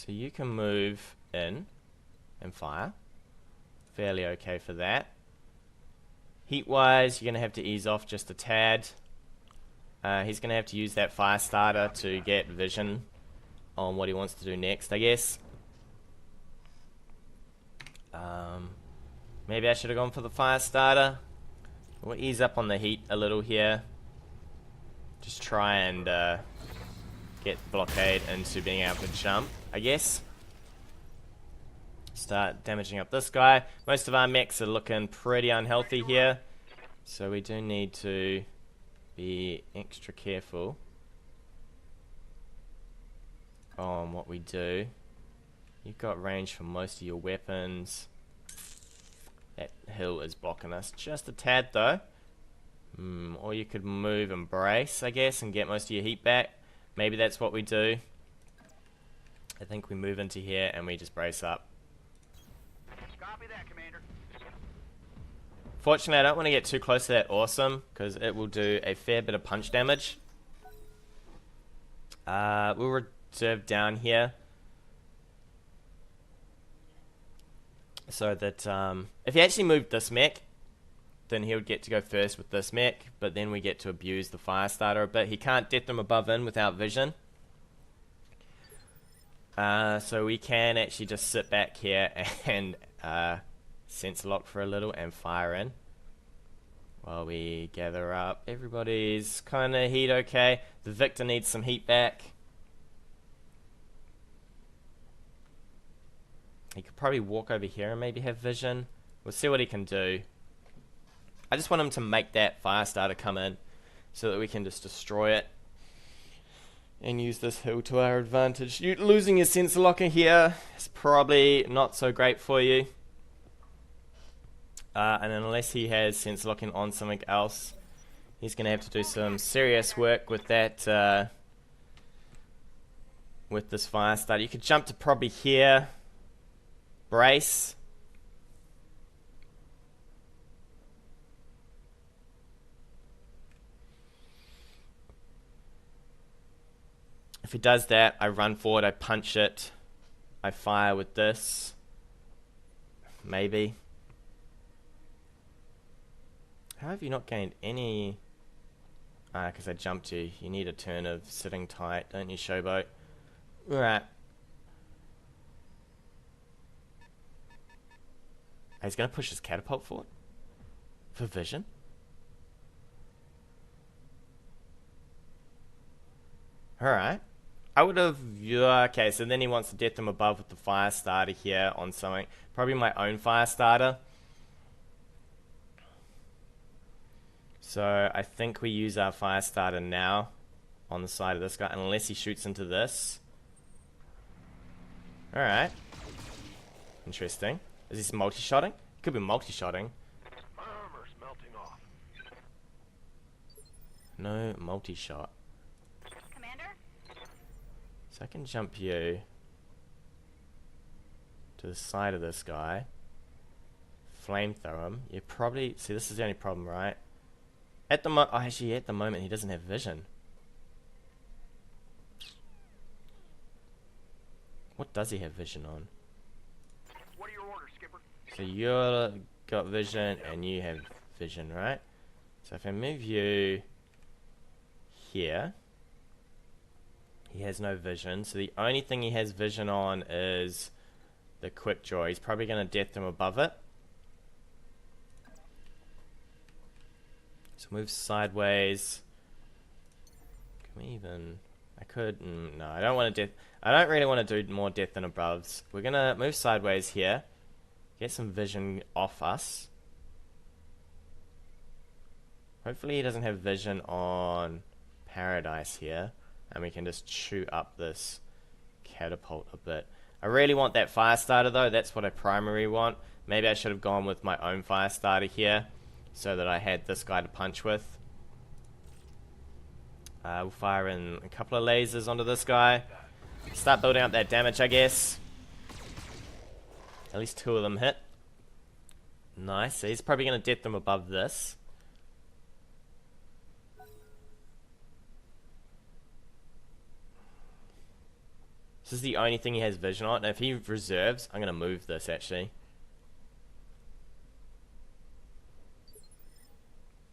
you can move in and fire. Fairly okay for that. Heat-wise, you're going to have to ease off just a tad. He's going to have to use that fire starter to get vision on what he wants to do next, I guess. Maybe I should have gone for the fire starter. We'll ease up on the heat a little here. Just try and get blockade into being able to jump, I guess. Start damaging up this guy. Most of our mechs are looking pretty unhealthy here, so we do need to be extra careful on what we do. You've got range for most of your weapons. That hill is blocking us just a tad though. Or you could move and brace, I guess, and get most of your heat back. Maybe that's what we do. I think we move into here and we just brace up. Copy that, Commander. Fortunately, I don't want to get too close to that awesome, because it will do a fair bit of punch damage. We'll reserve down here. So that if he actually moved this mech, then he would get to go first with this mech, but then we get to abuse the fire starter a bit. He can't death them above in without vision. So we can actually just sit back here and sensor lock for a little and fire in while we gather up. Everybody's kind of heat okay. The Victor needs some heat back. He could probably walk over here and maybe have vision. We'll see what he can do. I just want him to make that fire starter come in so that we can just destroy it and use this hill to our advantage. Losing your sensor locker here is probably not so great for you. And unless he has sensor locking on something else, he's going to have to do some serious work with that, with this fire starter. You could jump to probably here, brace. If he does that, I run forward, I punch it, I fire with this. Maybe. How have you not gained any? Because I jumped you. You need a turn of sitting tight, don't you, Showboat? Alright. He's going to push his catapult forward? For vision? Alright. I would have... okay, so then he wants to death them above with the fire starter here on something. Probably my own fire starter. So I think we use our fire starter now on the side of this guy, unless he shoots into this. Alright. Interesting. Is this multi-shotting? Could be multi-shotting. Armor's melting off. No multi-shot. Commander? So I can jump you to the side of this guy. Flamethrower him. You probably... see, this is the only problem, right? At the moment... oh, actually, at the moment, he doesn't have vision. What does he have vision on? What are your orders, Skipper? So you're got vision and you have vision, right? So if I move you here, he has no vision. So the only thing he has vision on is the quick draw. He's probably going to death him above it. So move sideways. Can we even... I could... no, I don't want to death... I don't really want to do more death than aboves. We're going to move sideways here. Get some vision off us. Hopefully he doesn't have vision on Paradise here. And we can just chew up this catapult a bit. I really want that fire starter though. That's what I primarily want. Maybe I should have gone with my own fire starter here, so that I had this guy to punch with. We'll fire in a couple of lasers onto this guy. Start building up that damage, I guess. At least 2 of them hit. Nice. So he's probably going to death them above this. This is the only thing he has vision on. And if he reserves, I'm going to move this actually.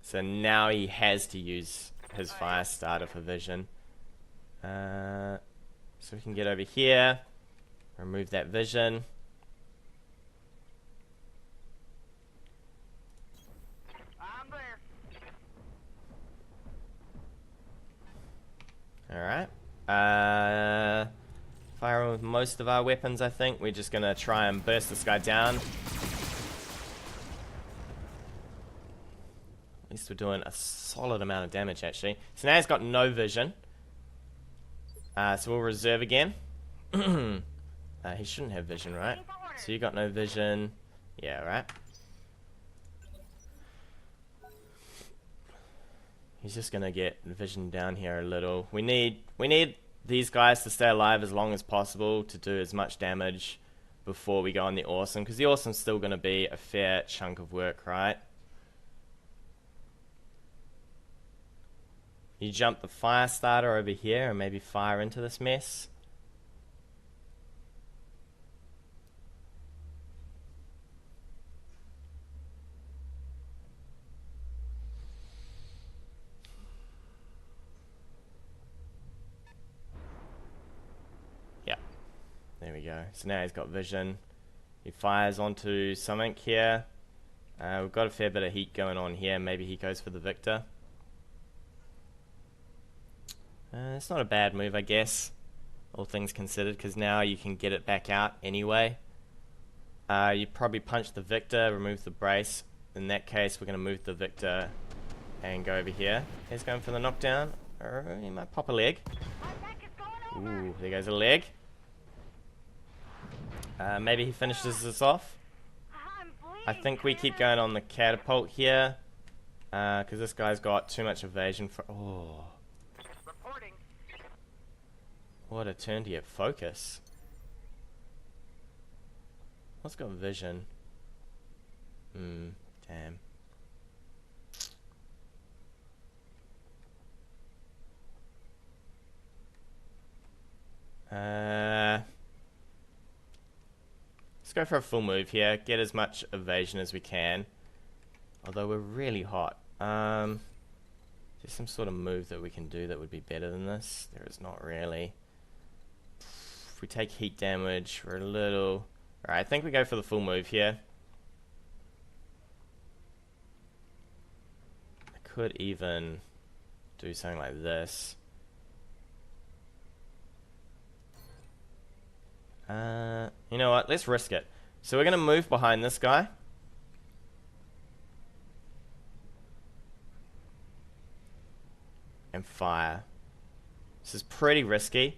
So now he has to use his fire starter for vision. So we can get over here, remove that vision. I'm there. Alright. Fire with most of our weapons, I think. We're just going to try and burst this guy down. At least we're doing a solid amount of damage, actually. So now he's got no vision. So we'll reserve again. He shouldn't have vision, right? So you got no vision. Yeah, right. He's just gonna get vision down here a little. We need these guys to stay alive as long as possible to do as much damage before we go on the awesome, because the awesome's still gonna be a fair chunk of work, right? You jump the fire starter over here and maybe fire into this mess. Yeah, there we go. So now he's got vision. He fires onto something here. We've got a fair bit of heat going on here. Maybe he goes for the victor. It's not a bad move, I guess, all things considered, because now you can get it back out anyway. You probably punch the victor, remove the brace. In that case, we're going to move the victor and go over here. He's going for the knockdown. He might pop a leg. Ooh, there goes a leg. Maybe he finishes this off. I think we keep going on the catapult here, because this guy's got too much evasion for... Oh. What a turn to get focus. What's got vision? Damn. Let's go for a full move here. Get as much evasion as we can. Although we're really hot. There's some sort of move that we can do that would be better than this. There is not really. If we take heat damage, we're a little... Alright, I think we go for the full move here. I could even do something like this. You know what? Let's risk it. So we're going to move behind this guy. And fire. This is pretty risky.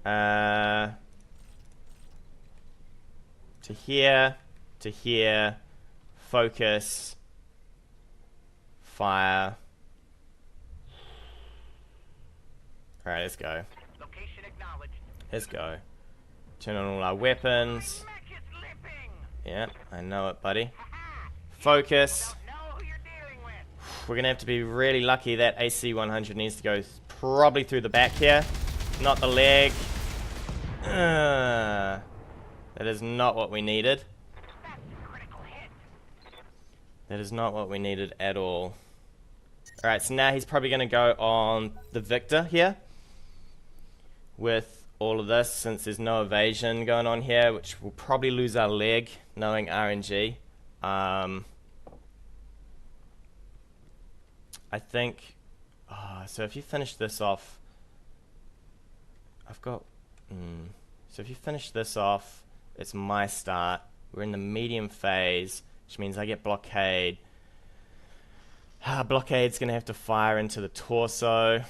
To here, focus, fire. Alright, let's go. Location acknowledged. Let's go. Turn on all our weapons. Yeah, I know it, buddy. Focus. We're going to have to be really lucky. That AC 100 needs to go probably through the back here. Not the leg. That is not what we needed. That's a critical hit. That is not what we needed at all. Alright, so now he's probably going to go on the Victor here. With all of this, since there's no evasion going on here, which will probably lose our leg, knowing RNG. I think... so if you finish this off... I've got... So if you finish this off, it's my start. We're in the medium phase, which means I get blockade. Blockade's going to have to fire into the torso.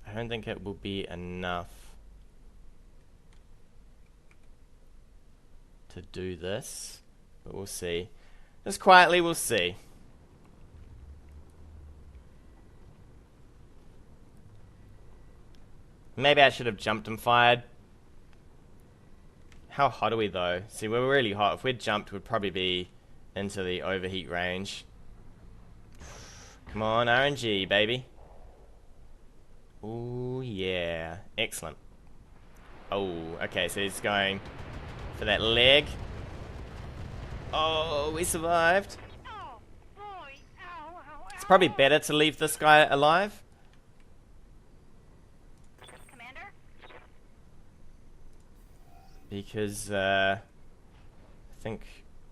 I don't think it will be enough to do this, but we'll see. Just quietly, we'll see. Maybe I should have jumped and fired. How hot are we though? See, we're really hot. If we'd jumped, we'd probably be into the overheat range. Come on, RNG, baby. Ooh, yeah. Excellent. Oh, okay, so he's going for that leg. Oh, we survived. Oh, boy. Ow, ow, It's probably better to leave this guy alive. Commander? Because, I think...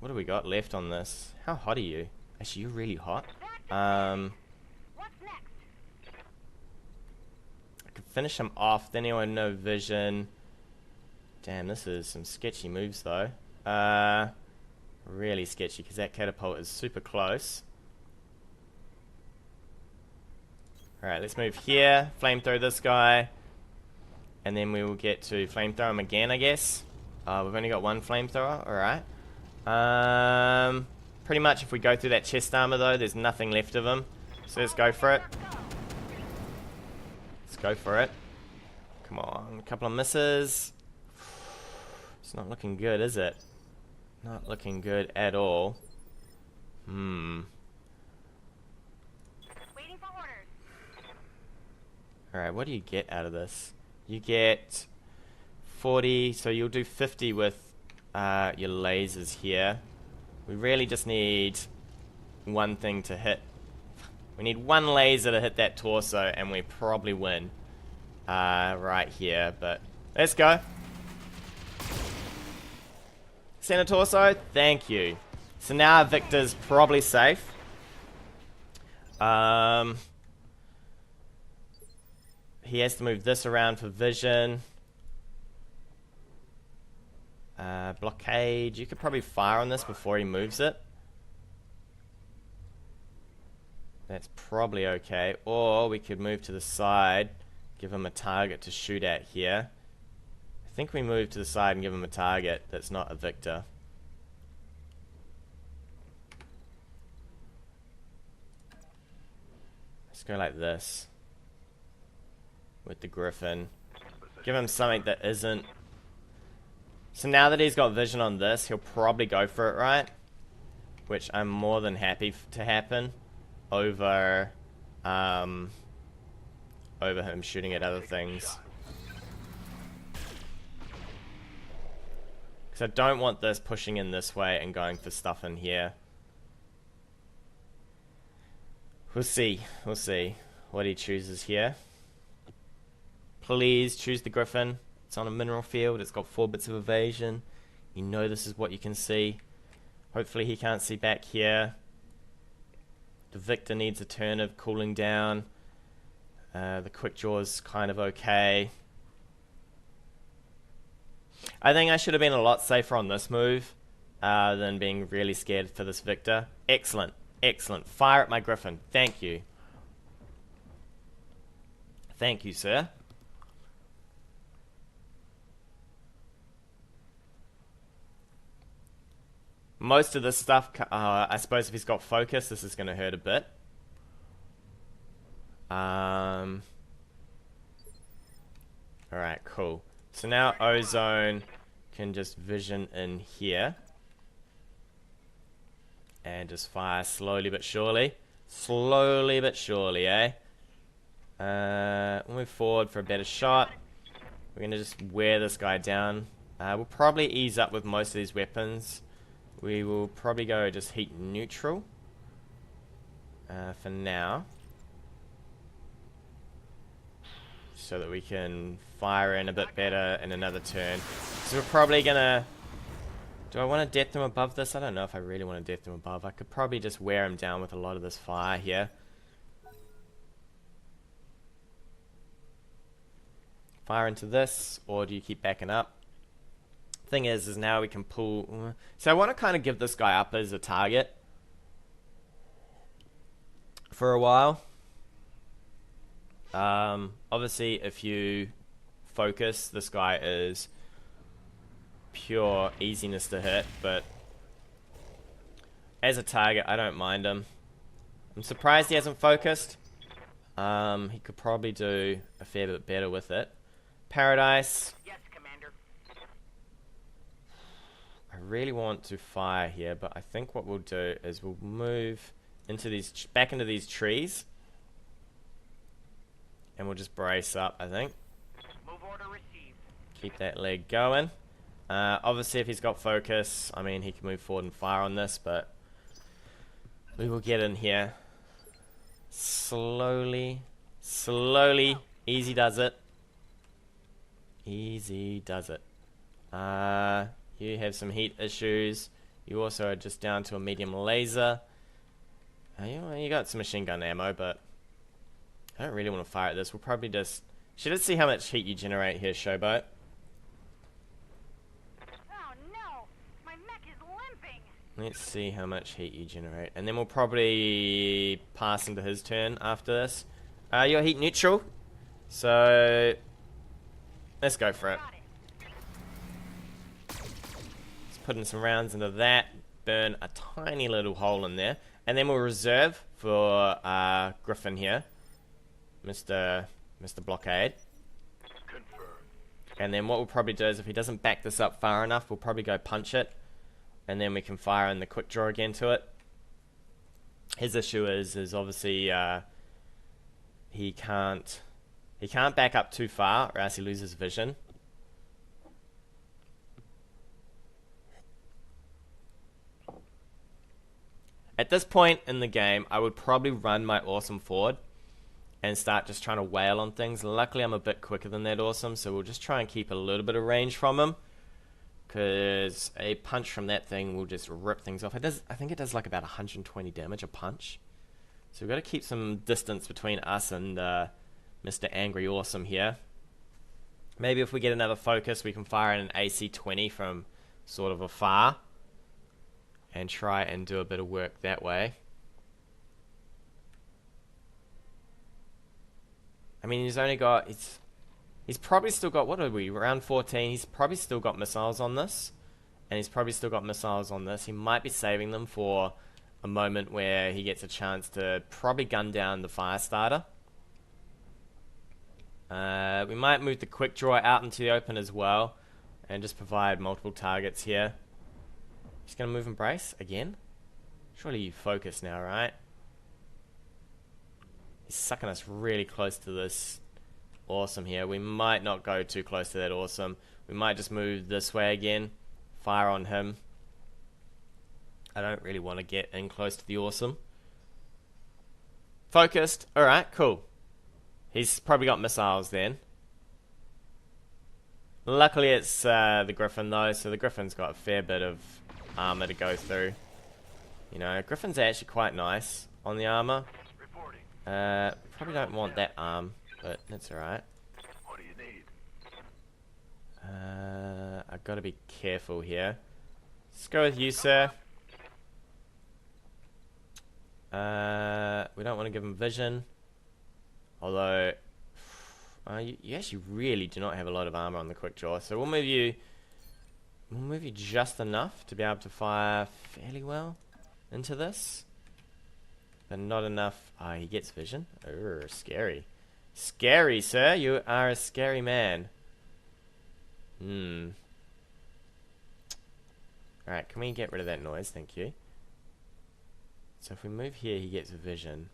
What do we got left on this? How hot are you? Actually, you're really hot. What's next? I could finish him off, then he'll have no vision. Damn, this is some sketchy moves, though. Really sketchy, because that catapult is super close. Alright, let's move here. Flamethrow this guy. And then we will get to flamethrow him again, I guess. We've only got one flamethrower. Alright. Pretty much if we go through that chest armor, though, there's nothing left of him. So let's go for it. Let's go for it. Come on. A couple of misses. It's not looking good, is it? Not looking good at all. Waiting for orders. Alright, what do you get out of this? You get 40, so you'll do 50 with your lasers here. We really just need one thing to hit. We need one laser to hit that torso, and we probably win. Right here, but let's go. Center torso, thank you. So now our Victor's probably safe. He has to move this around for vision. Blockade. You could probably fire on this before he moves it. That's probably okay. Or we could move to the side, give him a target to shoot at here. I think we move to the side and give him a target that's not a Victor. Let's go like this. With the Griffin. Give him something that isn't... So now that he's got vision on this, he'll probably go for it, right? Which I'm more than happy to happen over him shooting at other things. Because I don't want this pushing in this way and going for stuff in here. We'll see. We'll see what he chooses here. Please choose the Griffin. It's on a mineral field. It's got 4 bits of evasion. You know this is what you can see. Hopefully he can't see back here. The Victor needs a turn of cooling down. The quick draw's kind of okay. I think I should have been a lot safer on this move than being really scared for this Victor. Excellent. Excellent. Fire at my Griffin. Thank you. Thank you, sir. Most of this stuff, I suppose if he's got focus, this is going to hurt a bit. Alright, cool. So now Ozone can just vision in here. And just fire slowly but surely. Slowly but surely, eh? We'll move forward for a better shot. We're going to just wear this guy down. We'll probably ease up with most of these weapons. We will probably go just heat neutral for now, so that we can fire in a bit better in another turn. So we're probably going to... Do I want to death him above this? I don't know if I really want to death him above. I could probably just wear him down with a lot of this fire here. Fire into this, or do you keep backing up? Thing is now we can pull... So I want to kind of give this guy up as a target for a while. Obviously, if you focus, this guy is pure easiness to hit, but as a target, I don't mind him. I'm surprised he hasn't focused. He could probably do a fair bit better with it. Paradise. Yes, Commander. I really want to fire here, but I think what we'll do is we'll move into these, back into these trees, and we'll just brace up, I think. Move order received. Keep that leg going. Obviously, if he's got focus, I mean, he can move forward and fire on this, but we will get in here. Slowly, slowly. Easy does it. Easy does it. You have some heat issues. You also are just down to a medium laser. You got some machine gun ammo, but I don't really want to fire at this. We'll probably just... Should I see how much heat you generate here, Showboat? Oh no! My mech is limping! Let's see how much heat you generate. And then we'll probably pass into his turn after this. You're heat neutral. So... let's go for it. Got it. Let's put in some rounds into that. Burn a tiny little hole in there. And then we'll reserve for Griffin here. Mr. Blockade. Confirmed. And then what we'll probably do is if he doesn't back this up far enough, we'll probably go punch it. And then we can fire in the quick draw again to it. His issue is obviously he can't back up too far or else he loses vision. At this point in the game, I would probably run my Awesome forward and start just trying to wail on things. Luckily, I'm a bit quicker than that Awesome, so we'll just try and keep a little bit of range from him, because a punch from that thing will just rip things off. It does, I think it does like about 120 damage a punch. So we've got to keep some distance between us and Mr. Angry Awesome here. Maybe if we get another focus, we can fire in an AC-20 from sort of afar and try and do a bit of work that way. I mean, he's only got... He's probably still got... What are we? Round 14. He's probably still got missiles on this. And he's probably still got missiles on this. He might be saving them for a moment where he gets a chance to probably gun down the fire starter. We might move the quick draw out into the open as well and just provide multiple targets here. Just gonna move and brace again. Surely you focus now, right? He's sucking us really close to this Awesome here. We might not go too close to that Awesome. We might just move this way again. Fire on him. I don't really want to get in close to the Awesome. Focused. Alright, cool. He's probably got missiles then. Luckily it's the Griffin though, so the Griffin's got a fair bit of armor to go through. You know, Griffins are actually quite nice on the armor. Probably don't want that arm, but that's alright. What do you need? I've got to be careful here. Let's go with you, sir. We don't want to give him vision. Although, you actually really do not have a lot of armor on the quick draw, so we'll move you just enough to be able to fire fairly well into this, but not enough. He gets vision. Scary. Scary, sir. You are a scary man. Alright, can we get rid of that noise? Thank you. So if we move here, he gets vision.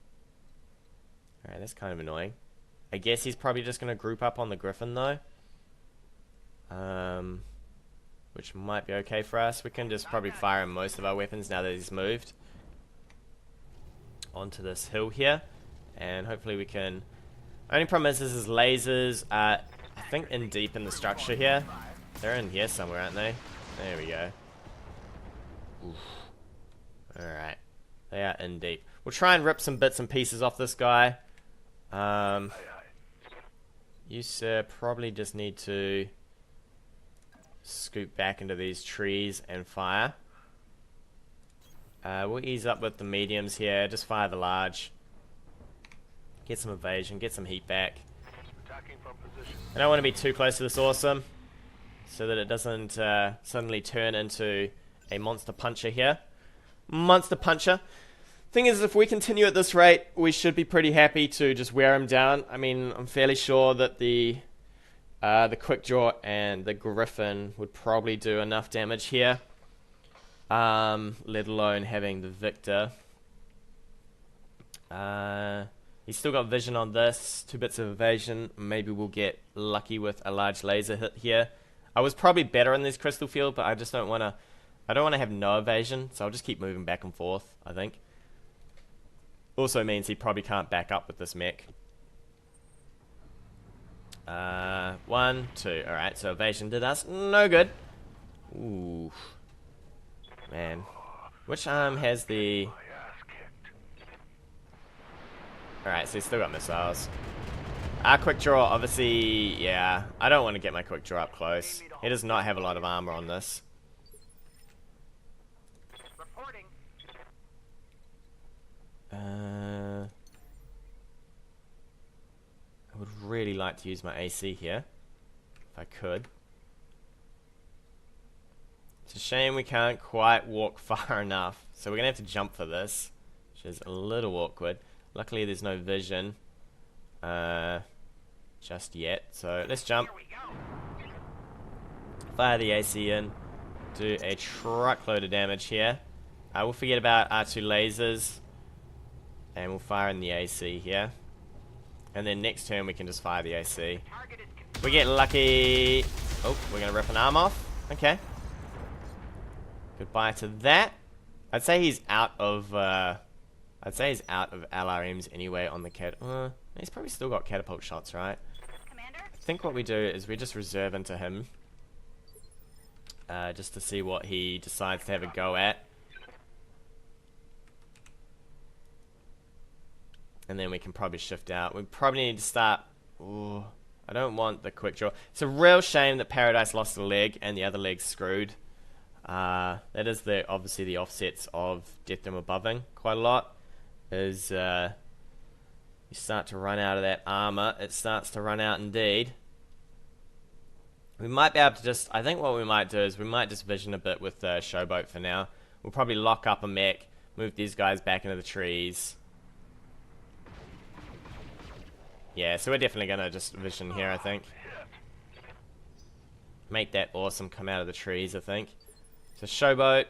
Alright, that's kind of annoying. I guess he's probably just going to group up on the Griffin, though. which might be okay for us. We can just probably fire him most of our weapons now that he's moved onto this hill here, and hopefully we can. Only problem is his lasers are, I think, in deep in the structure here. They're in here somewhere, aren't they? There we go. Alright. They are in deep. We'll try and rip some bits and pieces off this guy. You, sir, probably just need to scoot back into these trees and fire. We'll ease up with the mediums here. Just fire the large. Get some evasion, get some heat back. I don't want to be too close to this awesome, so that it doesn't suddenly turn into a monster puncher here. Monster puncher. Thing is, if we continue at this rate, we should be pretty happy to just wear him down. I mean, I'm fairly sure that the quick draw and the griffin would probably do enough damage here, let alone having the victor. He's still got vision on this, 2 bits of evasion. Maybe we'll get lucky with a large laser hit here. I was probably better in this crystal field, but I just don't want to. I don't want to have no evasion, so I'll just keep moving back and forth, I think. Also means he probably can't back up with this mech. 1, 2. Alright, so evasion did us no good. Ooh. Man. Which arm has the... Alright, so he's still got missiles. Our quick draw, obviously, yeah. I don't want to get my quick draw up close. He does not have a lot of armor on this. I would really like to use my AC here, if I could. It's a shame we can't quite walk far enough, so we're going to have to jump for this, which is a little awkward. Luckily there's no vision just yet, so let's jump. Fire the AC in, do a truckload of damage here. We'll forget about our 2 lasers, and we'll fire in the AC here. And then next turn we can just fire the AC. We get lucky. Oh, we're going to rip an arm off. Okay. Goodbye to that. I'd say he's out of LRMs anyway on the cat. He's probably still got catapult shots, right? Commander? I think what we do is we just reserve into him. Just to see what he decides to have a go at. And then we can probably shift out. We probably need to start... Ooh, I don't want the quick draw. It's a real shame that Paradise lost a leg and the other leg's screwed. That is obviously the offsets of Death Doom Aboveing quite a lot. Is you start to run out of that armor. It starts to run out indeed. We might be able to just... I think what we might do is we might just vision a bit with the Showboat for now. We'll probably lock up a mech, move these guys back into the trees. Yeah, so we're definitely going to just vision here, I think. Make that awesome come out of the trees, I think. So Showboat,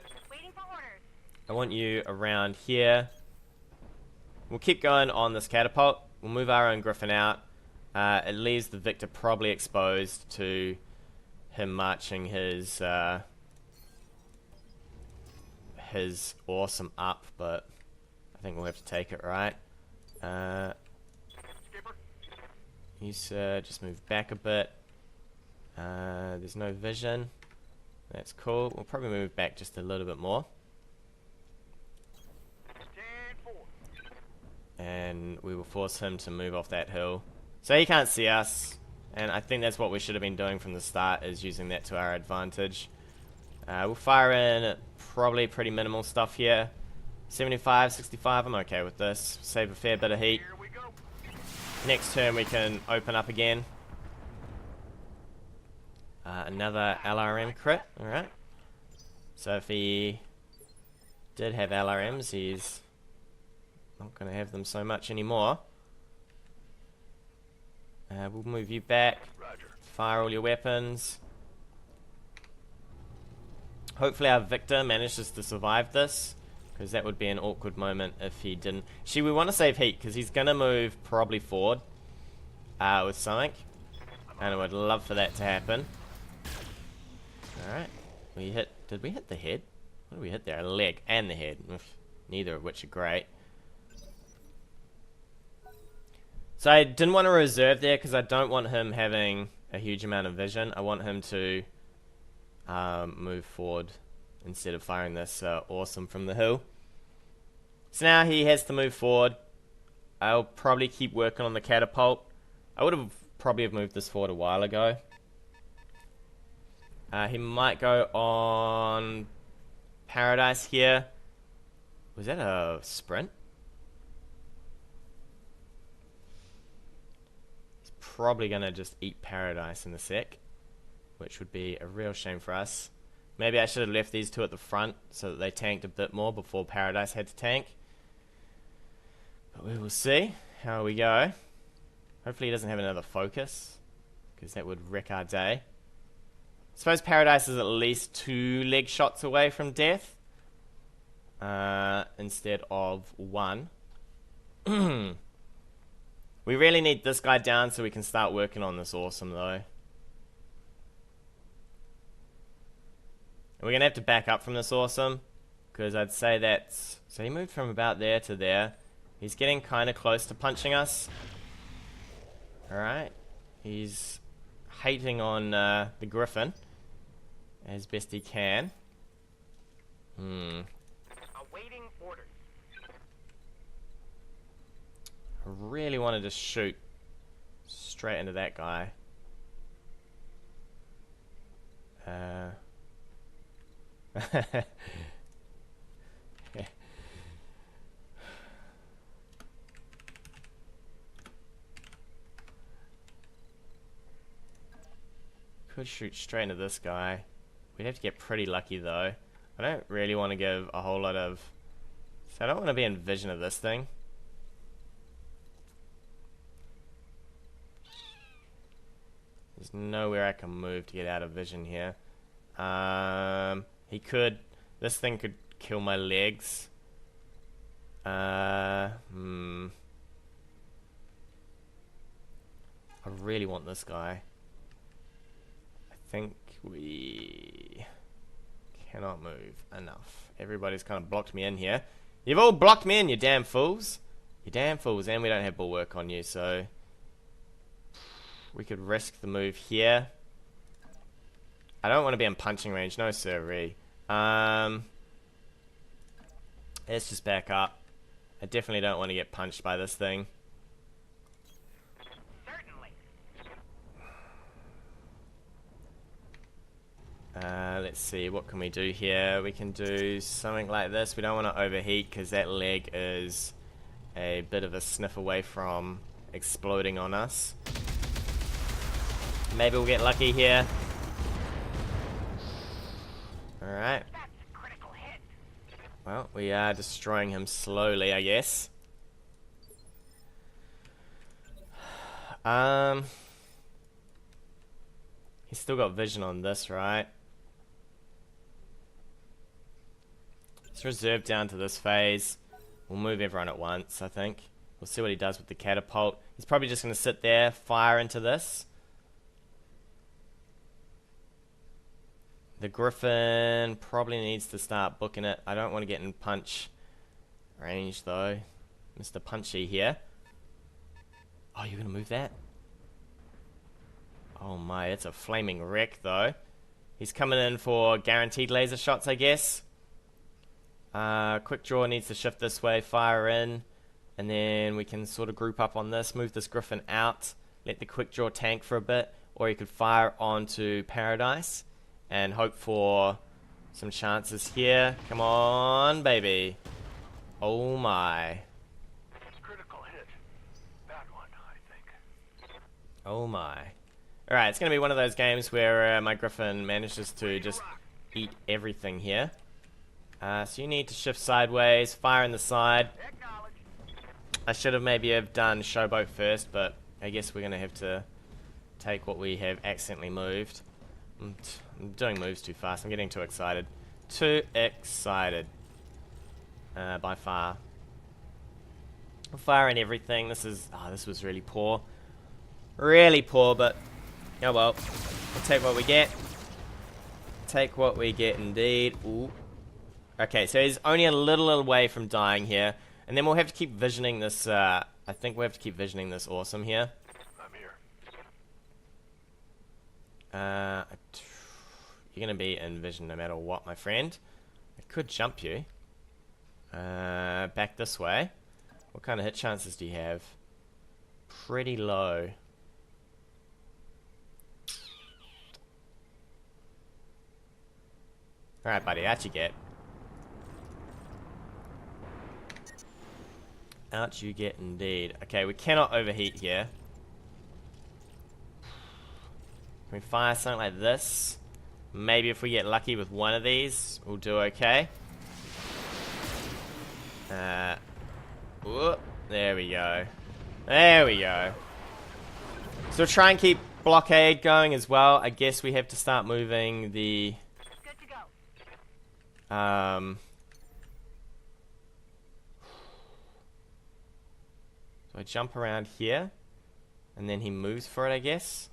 I want you around here. We'll keep going on this catapult. We'll move our own griffin out. It leaves the victor probably exposed to him marching his awesome up, but I think we'll have to take it, right? You just move back a bit. There's no vision. That's cool. We'll probably move back just a little bit more. And we will force him to move off that hill. So he can't see us. And I think that's what we should have been doing from the start, is using that to our advantage. We'll fire in probably pretty minimal stuff here. 75, 65, I'm okay with this. Save a fair bit of heat. Next turn we can open up again. Another LRM crit, alright. So if he did have LRMs, he's not going to have them so much anymore. We'll move you back. Fire all your weapons. Hopefully our victor manages to survive this, because that would be an awkward moment if he didn't. Actually, we want to save heat, because he's going to move probably forward with something. And I would love for that to happen. Alright. Did we hit the head? What did we hit there? A leg and the head. Oof, neither of which are great. So I didn't want to reserve there because I don't want him having a huge amount of vision. I want him to move forward instead of firing this awesome from the hill. So now he has to move forward. I'll probably keep working on the catapult. I would have probably have moved this forward a while ago. He might go on Paradise here. Was that a sprint? He's probably going to just eat Paradise in a sec, which would be a real shame for us. Maybe I should have left these two at the front so that they tanked a bit more before Paradise had to tank. But we will see how we go. Hopefully he doesn't have another focus, because that would wreck our day. I suppose Paradise is at least 2 leg shots away from death, instead of 1. We really need this guy down so we can start working on this awesome though. And we're going to have to back up from this awesome, because I'd say that's... So he moved from about there to there. He's getting kind of close to punching us. Alright. He's hating on the Griffin as best he can. Awaiting orders. I really wanted to shoot straight into that guy. Could shoot straight into this guy. We'd have to get pretty lucky though. I don't really want to give a whole lot of... So I don't want to be in vision of this thing. There's nowhere I can move to get out of vision here. He could... This thing could kill my legs. I really want this guy. I think we cannot move enough. Everybody's kind of blocked me in here. You've all blocked me in, you damn fools. You damn fools, and we don't have bulwark on you, so... We could risk the move here. I don't want to be in punching range, no sirree. Let's just back up. I definitely don't want to get punched by this thing. Certainly. Let's see, what can we do here? We can do something like this. We don't want to overheat because that leg is a bit of a sniff away from exploding on us. Maybe we'll get lucky here. Alright. That's a critical hit. Well, we are destroying him slowly, I guess. He's still got vision on this, right? Let's reserve down to this phase. We'll move everyone at once, I think. We'll see what he does with the catapult. He's probably just going to sit there, fire into this. The Griffin probably needs to start booking it. I don't want to get in punch range, though. Mr. Punchy here. Oh, you're going to move that? Oh my, it's a flaming wreck, though. He's coming in for guaranteed laser shots, I guess. Quick draw needs to shift this way, fire in, and then we can sort of group up on this, move this Griffin out, let the quick draw tank for a bit, or you could fire onto Paradise and hope for some chances here. Come on, baby. Oh my. Critical hit. Bad one, I think. Oh my. Alright, it's going to be one of those games where my Griffin manages to just eat everything here. So you need to shift sideways, fire in the side. Acknowledge. I should have maybe have done Showboat first, but I guess we're going to have to take what we have accidentally moved. I'm doing moves too fast. I'm getting too excited. Too excited. By far. Fire and everything. This was really poor. Really poor, but oh well. We'll take what we get. Take what we get indeed. Ooh. Okay, so he's only a little away from dying here. And then we'll have to keep visioning this, I think we'll have to keep visioning this awesome here. I'm here. You're gonna be in vision no matter what, my friend. I could jump you. Back this way. What kind of hit chances do you have? Pretty low. Alright, buddy, out you get. Out you get indeed. Okay, we cannot overheat here. Can we fire something like this? Maybe if we get lucky with one of these, we'll do okay. Whoop, there we go. There we go. So try and keep blockade going as well. I guess we have to start moving the... Good to go. So I jump around here, and then he moves for it, I guess.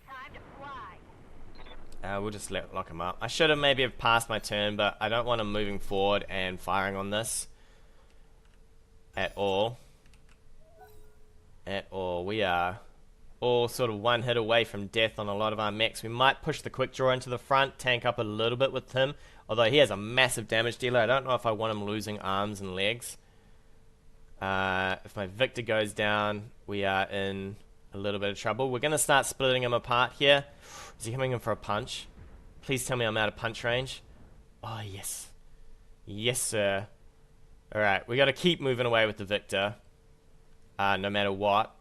Time to fly. We'll just lock him up. I should have maybe have passed my turn, but I don't want him moving forward and firing on this. At all. At all. We are all sort of one hit away from death on a lot of our mechs. We might push the quick draw into the front, tank up a little bit with him. Although he has a massive damage dealer. I don't know if I want him losing arms and legs. If my Victor goes down, we are in a little bit of trouble. We're going to start splitting him apart here. Is he coming in for a punch? Please tell me I'm out of punch range. Oh, yes. Yes, sir. Alright, we got to keep moving away with the Victor. No matter what.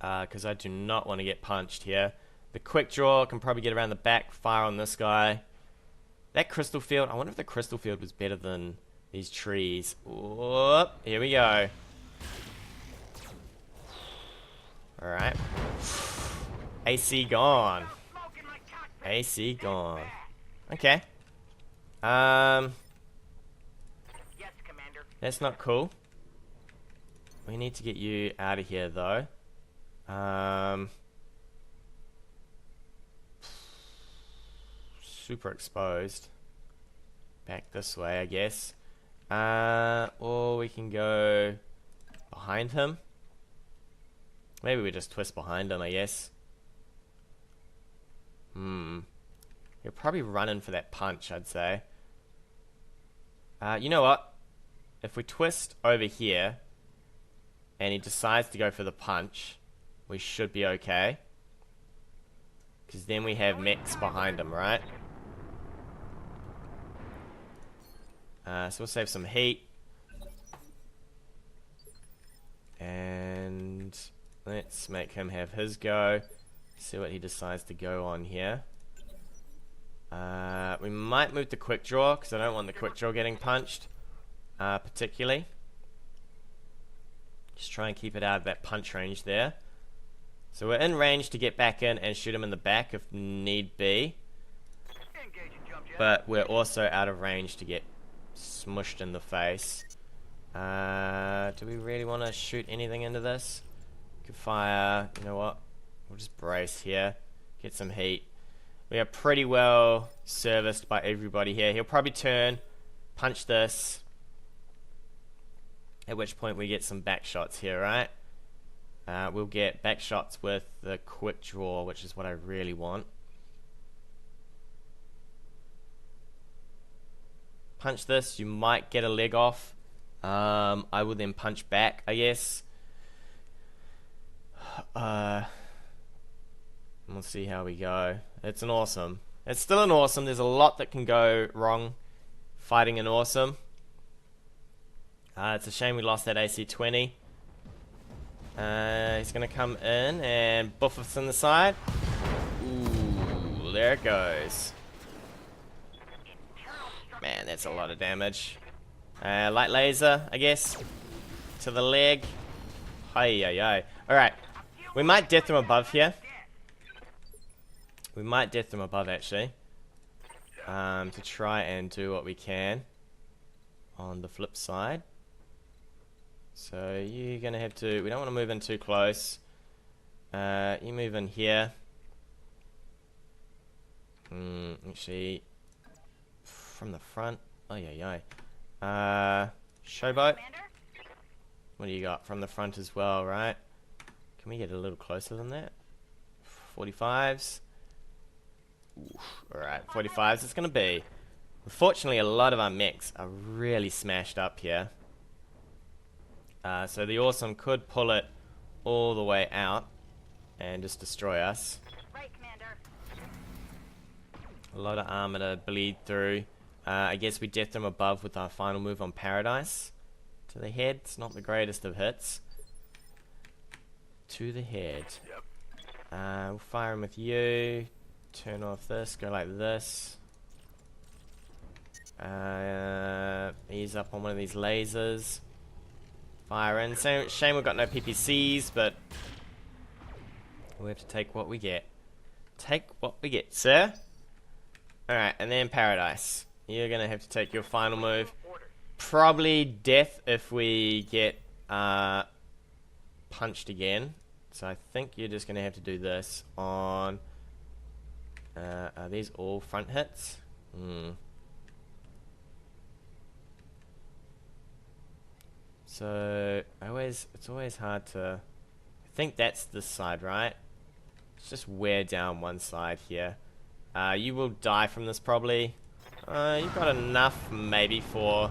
Because I do not want to get punched here. The quick draw can probably get around the back, fire on this guy. That crystal field, I wonder if the crystal field was better than these trees. Whoop, here we go. Alright. AC gone. AC gone. Okay. Yes, Commander. That's not cool. We need to get you out of here, though. Super exposed. Back this way, I guess. Or we can go behind him. Maybe we just twist behind him, I guess. He'll probably run in for that punch, I'd say. You know what? If we twist over here, and he decides to go for the punch, we should be okay. Because then we have mechs behind him, right? So we'll save some heat. And let's make him have his go. See what he decides to go on here. We might move the quick draw, because I don't want the quick draw getting punched. Particularly. Just try and keep it out of that punch range there. So we're in range to get back in and shoot him in the back if need be. But we're also out of range to get smushed in the face. Do we really want to shoot anything into this? Could fire, you know what? We'll just brace here. Get some heat. We are pretty well serviced by everybody here. He'll probably turn, punch this. At which point we get some back shots here, right? We'll get back shots with the quick draw, which is what I really want. Punch this, you might get a leg off. I will then punch back, I guess. We'll see how we go. It's an awesome. It's still an awesome. There's a lot that can go wrong fighting an awesome. It's a shame we lost that AC-20. He's going to come in and buff us in the side. Ooh, there it goes. Man, that's a lot of damage. Light laser, I guess. To the leg. Hi. Alright. We might death from above here. We might death from above, actually. To try and do what we can. On the flip side. So you're going to have to... We don't want to move in too close. You move in here. Actually, from the front. Oh yeah, yeah. Showboat. Commander? What do you got from the front as well, right? Can we get a little closer than that? 45s. Alright, 45s it's gonna be. Unfortunately, a lot of our mechs are really smashed up here. So the Awesome could pull it all the way out and just destroy us. Right, Commander. A lot of armor to bleed through. I guess we death them above with our final move on Paradise. To the head, it's not the greatest of hits. To the head. Yep. We'll fire him with you. Turn off this, go like this. Ease up on one of these lasers. Fire in. Shame we've got no PPCs, but we have to take what we get. Take what we get, sir. Alright, and then Paradise. You're gonna have to take your final move. Probably death if we get punched again. So I think you're just gonna have to do this on. Are these all front hits? So it's always hard to. I think that's this side, right? Let's just wear down one side here. You will die from this probably. You've got enough maybe for.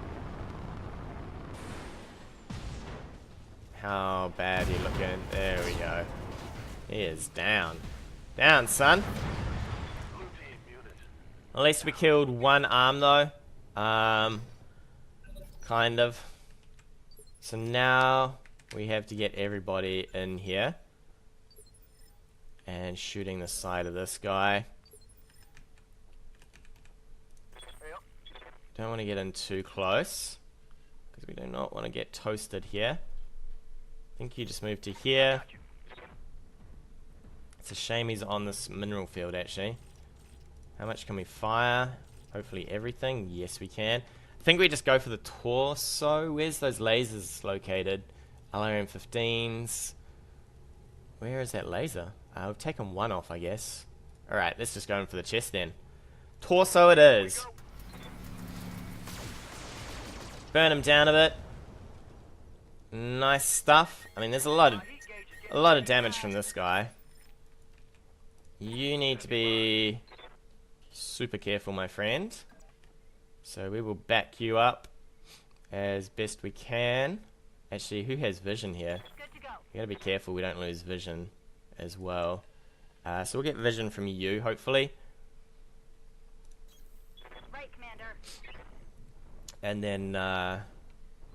How bad are you looking? There we go. He is down. Down, son. At least we killed one arm though. Kind of. So now we have to get everybody in here. And shooting the side of this guy. Don't want to get in too close. Because we do not want to get toasted here. I think you just move to here. It's a shame he's on this mineral field actually. How much can we fire? Hopefully everything. Yes, we can. I think we just go for the torso. Where's those lasers located? LRM 15s. Where is that laser? We've taken one off, I guess. Alright, let's just go in for the chest then. Torso it is. Burn him down a bit. Nice stuff. I mean, there's a lot of damage from this guy. You need to be super careful, my friend. So we will back you up as best we can. Actually, who has vision here? Good to go. We gotta be careful we don't lose vision as well. So we'll get vision from you, hopefully. Right, Commander. And then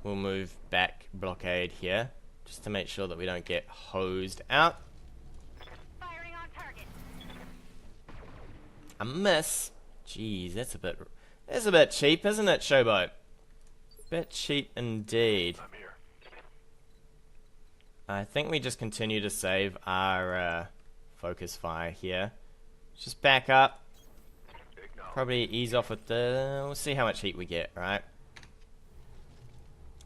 we'll move back blockade here, just to make sure that we don't get hosed out. Firing on target. A miss. Jeez, that's a bit cheap, isn't it, Showboat? Bit cheap indeed. I'm here. I think we just continue to save our focus fire here. Just back up. Probably ease off with the. We'll see how much heat we get, right?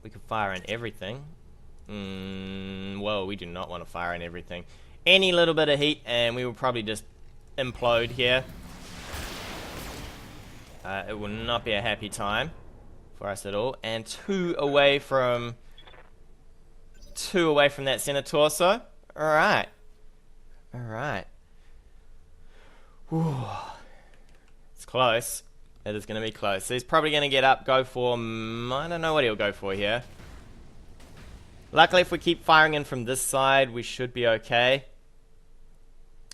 We can fire in everything. Well, we do not want to fire in everything. Any little bit of heat, and we will probably just implode here. It will not be a happy time for us at all. And two away from that center torso. Alright. Alright. It's close. It is going to be close. So he's probably going to get up, go for. I don't know what he'll go for here. Luckily, if we keep firing in from this side, we should be okay.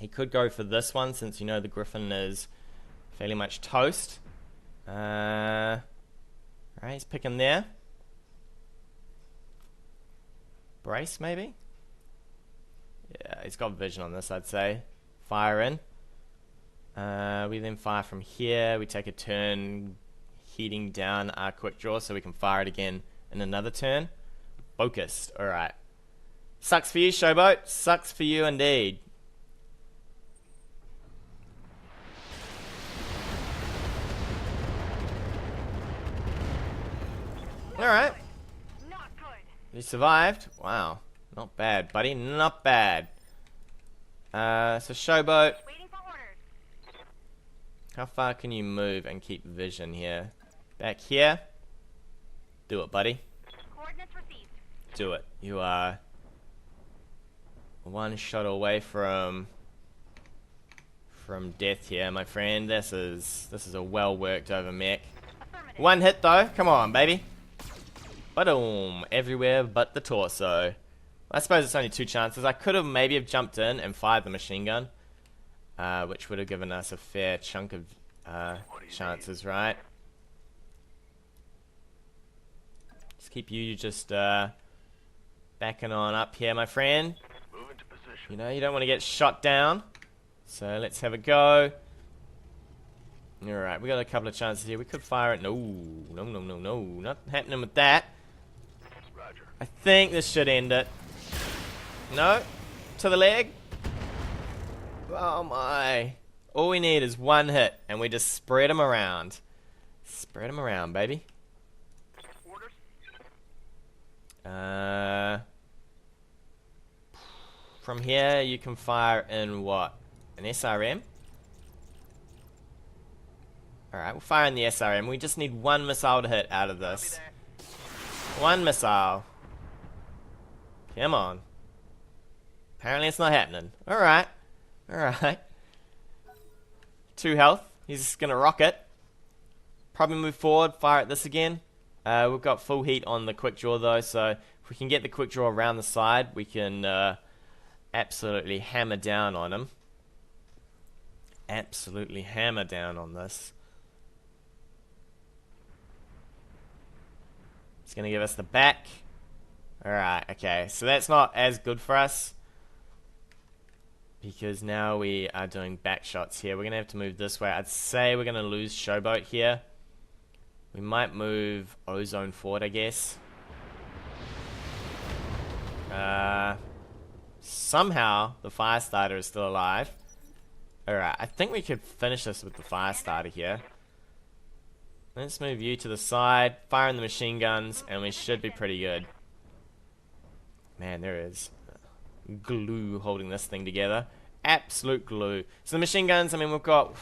He could go for this one, since you know the Griffin is fairly much toast. Alright, he's picking there. Brace, maybe? Yeah, he's got vision on this, I'd say. Fire in. We then fire from here. We take a turn heating down our quick draw so we can fire it again in another turn. Focused. Alright. Sucks for you, Showboat. Sucks for you indeed. Alright. Not good. You survived? Wow. Not bad, buddy. Not bad. So Showboat, Waiting for orders. how far can you move and keep vision here? Back here? Do it, buddy. Coordinates received. Do it. You are one shot away from death here, my friend. This is a well worked over mech. Affirmative. One hit though. Come on, baby. Boom! Everywhere but the torso. I suppose it's only 2 chances. I could have maybe jumped in and fired the machine gun, which would have given us a fair chunk of chances, right? Just keep you just backing on up here, my friend. Move into position. You know, you don't want to get shot down. So let's have a go. Alright, we got a couple of chances here. We could fire it. No, no, no, no, no. Not happening with that. Roger. I think this should end it. No. To the leg. Oh my. All we need is 1 hit, and we just spread them around. Spread them around, baby. Orders. From here, you can fire in what? An SRM? Alright, we'll fire in the SRM. We just need 1 missile to hit out of this. 1 missile. Come on. Apparently it's not happening. Alright. Alright. 2 health. He's just gonna rock it. Probably move forward, fire at this again. We've got full heat on the quick draw though, so if we can get the quick draw around the side, we can absolutely hammer down on him. Absolutely hammer down on this. It's gonna give us the back. Alright, okay, so that's not as good for us, because now we are doing back shots here. We're gonna have to move this way. I'd say we're gonna lose Showboat here. We might move Ozone forward, I guess. Somehow the fire starter is still alive. Alright, I think we could finish this with the fire starter here. Let's move you to the side, fire in the machine guns, and we should be pretty good. Man, there is glue holding this thing together. Absolute glue. So the machine guns, I mean, we've got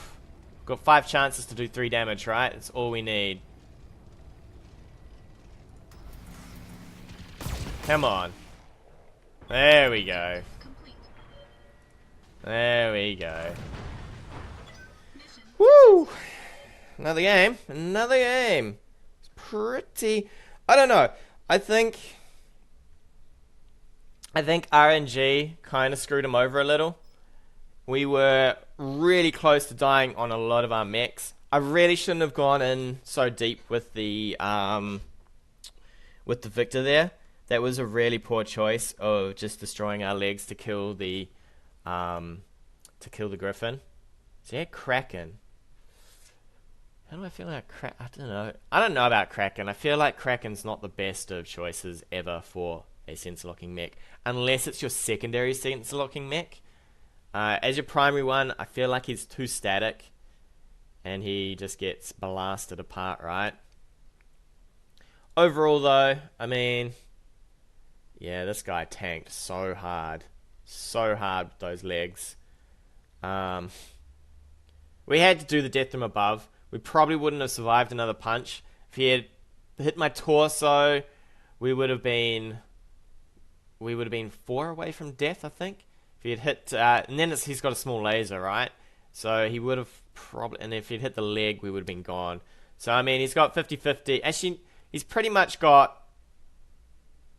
5 chances to do 3 damage, right? That's all we need. Come on. There we go. There we go. Woo! Another game. Another game. It's pretty... I don't know. I think RNG kind of screwed him over a little. We were really close to dying on a lot of our mechs. I really shouldn't have gone in so deep with the Victor there. That was a really poor choice of just destroying our legs to kill the Griffin. So yeah, Kraken. How do I feel about Kraken? I don't know. I don't know about Kraken. I feel like Kraken's not the best of choices ever for a sensor locking mech, unless it's your secondary sensor locking mech. As your primary one, I feel like he's too static, and he just gets blasted apart, right? Overall, though, I mean, yeah, this guy tanked so hard with those legs. We had to do the death from above. We probably wouldn't have survived another punch. If he had hit my torso, we would have been 4 away from death, I think. If he had hit, and then he's got a small laser, right? So he would have probably, and if he'd hit the leg, we would have been gone. So I mean, he's got 50-50. Actually, he's pretty much got,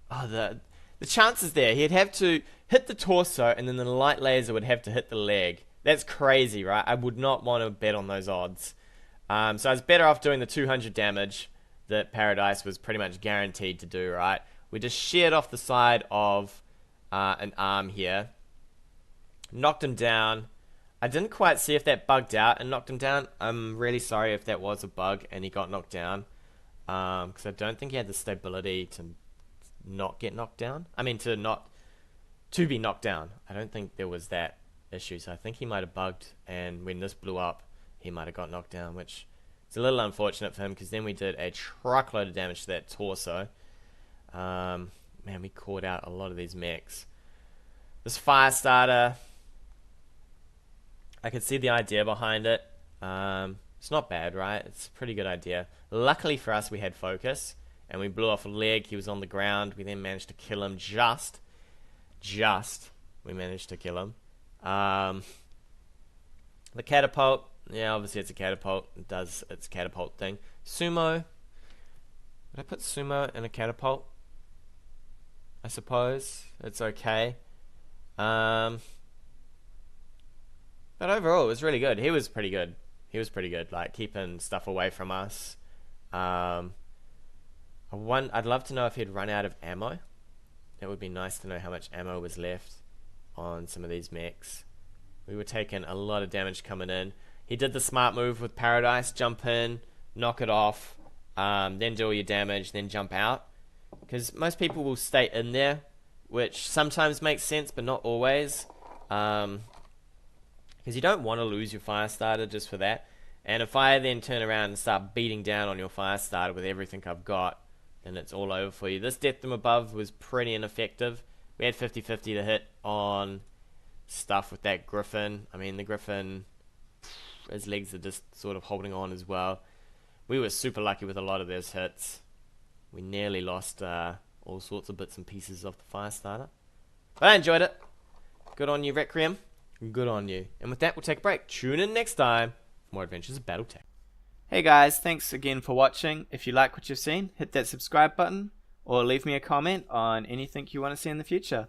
the chances there. He'd have to hit the torso, and then the light laser would have to hit the leg. That's crazy, right? I would not want to bet on those odds. So I was better off doing the 200 damage that Paradise was pretty much guaranteed to do, right? We just sheared off the side of an arm here. Knocked him down. I didn't quite see if that bugged out and knocked him down. I'm really sorry if that was a bug and he got knocked down. Because I don't think he had the stability to not get knocked down. I mean, to be knocked down. I don't think there was that issue. So I think he might have bugged, and when this blew up, he might have got knocked down, which is a little unfortunate for him, because then we did a truckload of damage to that torso. Man, we caught out a lot of these mechs. This fire starter, I could see the idea behind it. It's not bad, right? It's a pretty good idea. Luckily for us, we had focus, and we blew off a leg. He was on the ground. We then managed to kill him. We managed to kill him. The catapult. Yeah, obviously it's a catapult. It does its catapult thing. Sumo. Did I put sumo in a catapult? I suppose. It's okay. But overall, it was really good. He was pretty good. Like, keeping stuff away from us. I'd love to know if he'd run out of ammo. It would be nice to know how much ammo was left on some of these mechs. We were taking a lot of damage coming in. He did the smart move with Paradise. Jump in, knock it off, then do all your damage, then jump out. Because most people will stay in there, which sometimes makes sense, but not always. Because you don't want to lose your fire starter just for that. And if I then turn around and start beating down on your fire starter with everything I've got, then it's all over for you. This Death from Above was pretty ineffective. We had 50-50 to hit on stuff with that Griffin. I mean, the Griffin, his legs are just sort of holding on as well. We were super lucky with a lot of those hits. We nearly lost all sorts of bits and pieces of the fire starter. But I enjoyed it. Good on you, Requiem. Good on you. And with that, we'll take a break. Tune in next time for more adventures of BattleTech. Hey guys, thanks again for watching. If you like what you've seen, hit that subscribe button or leave me a comment on anything you want to see in the future.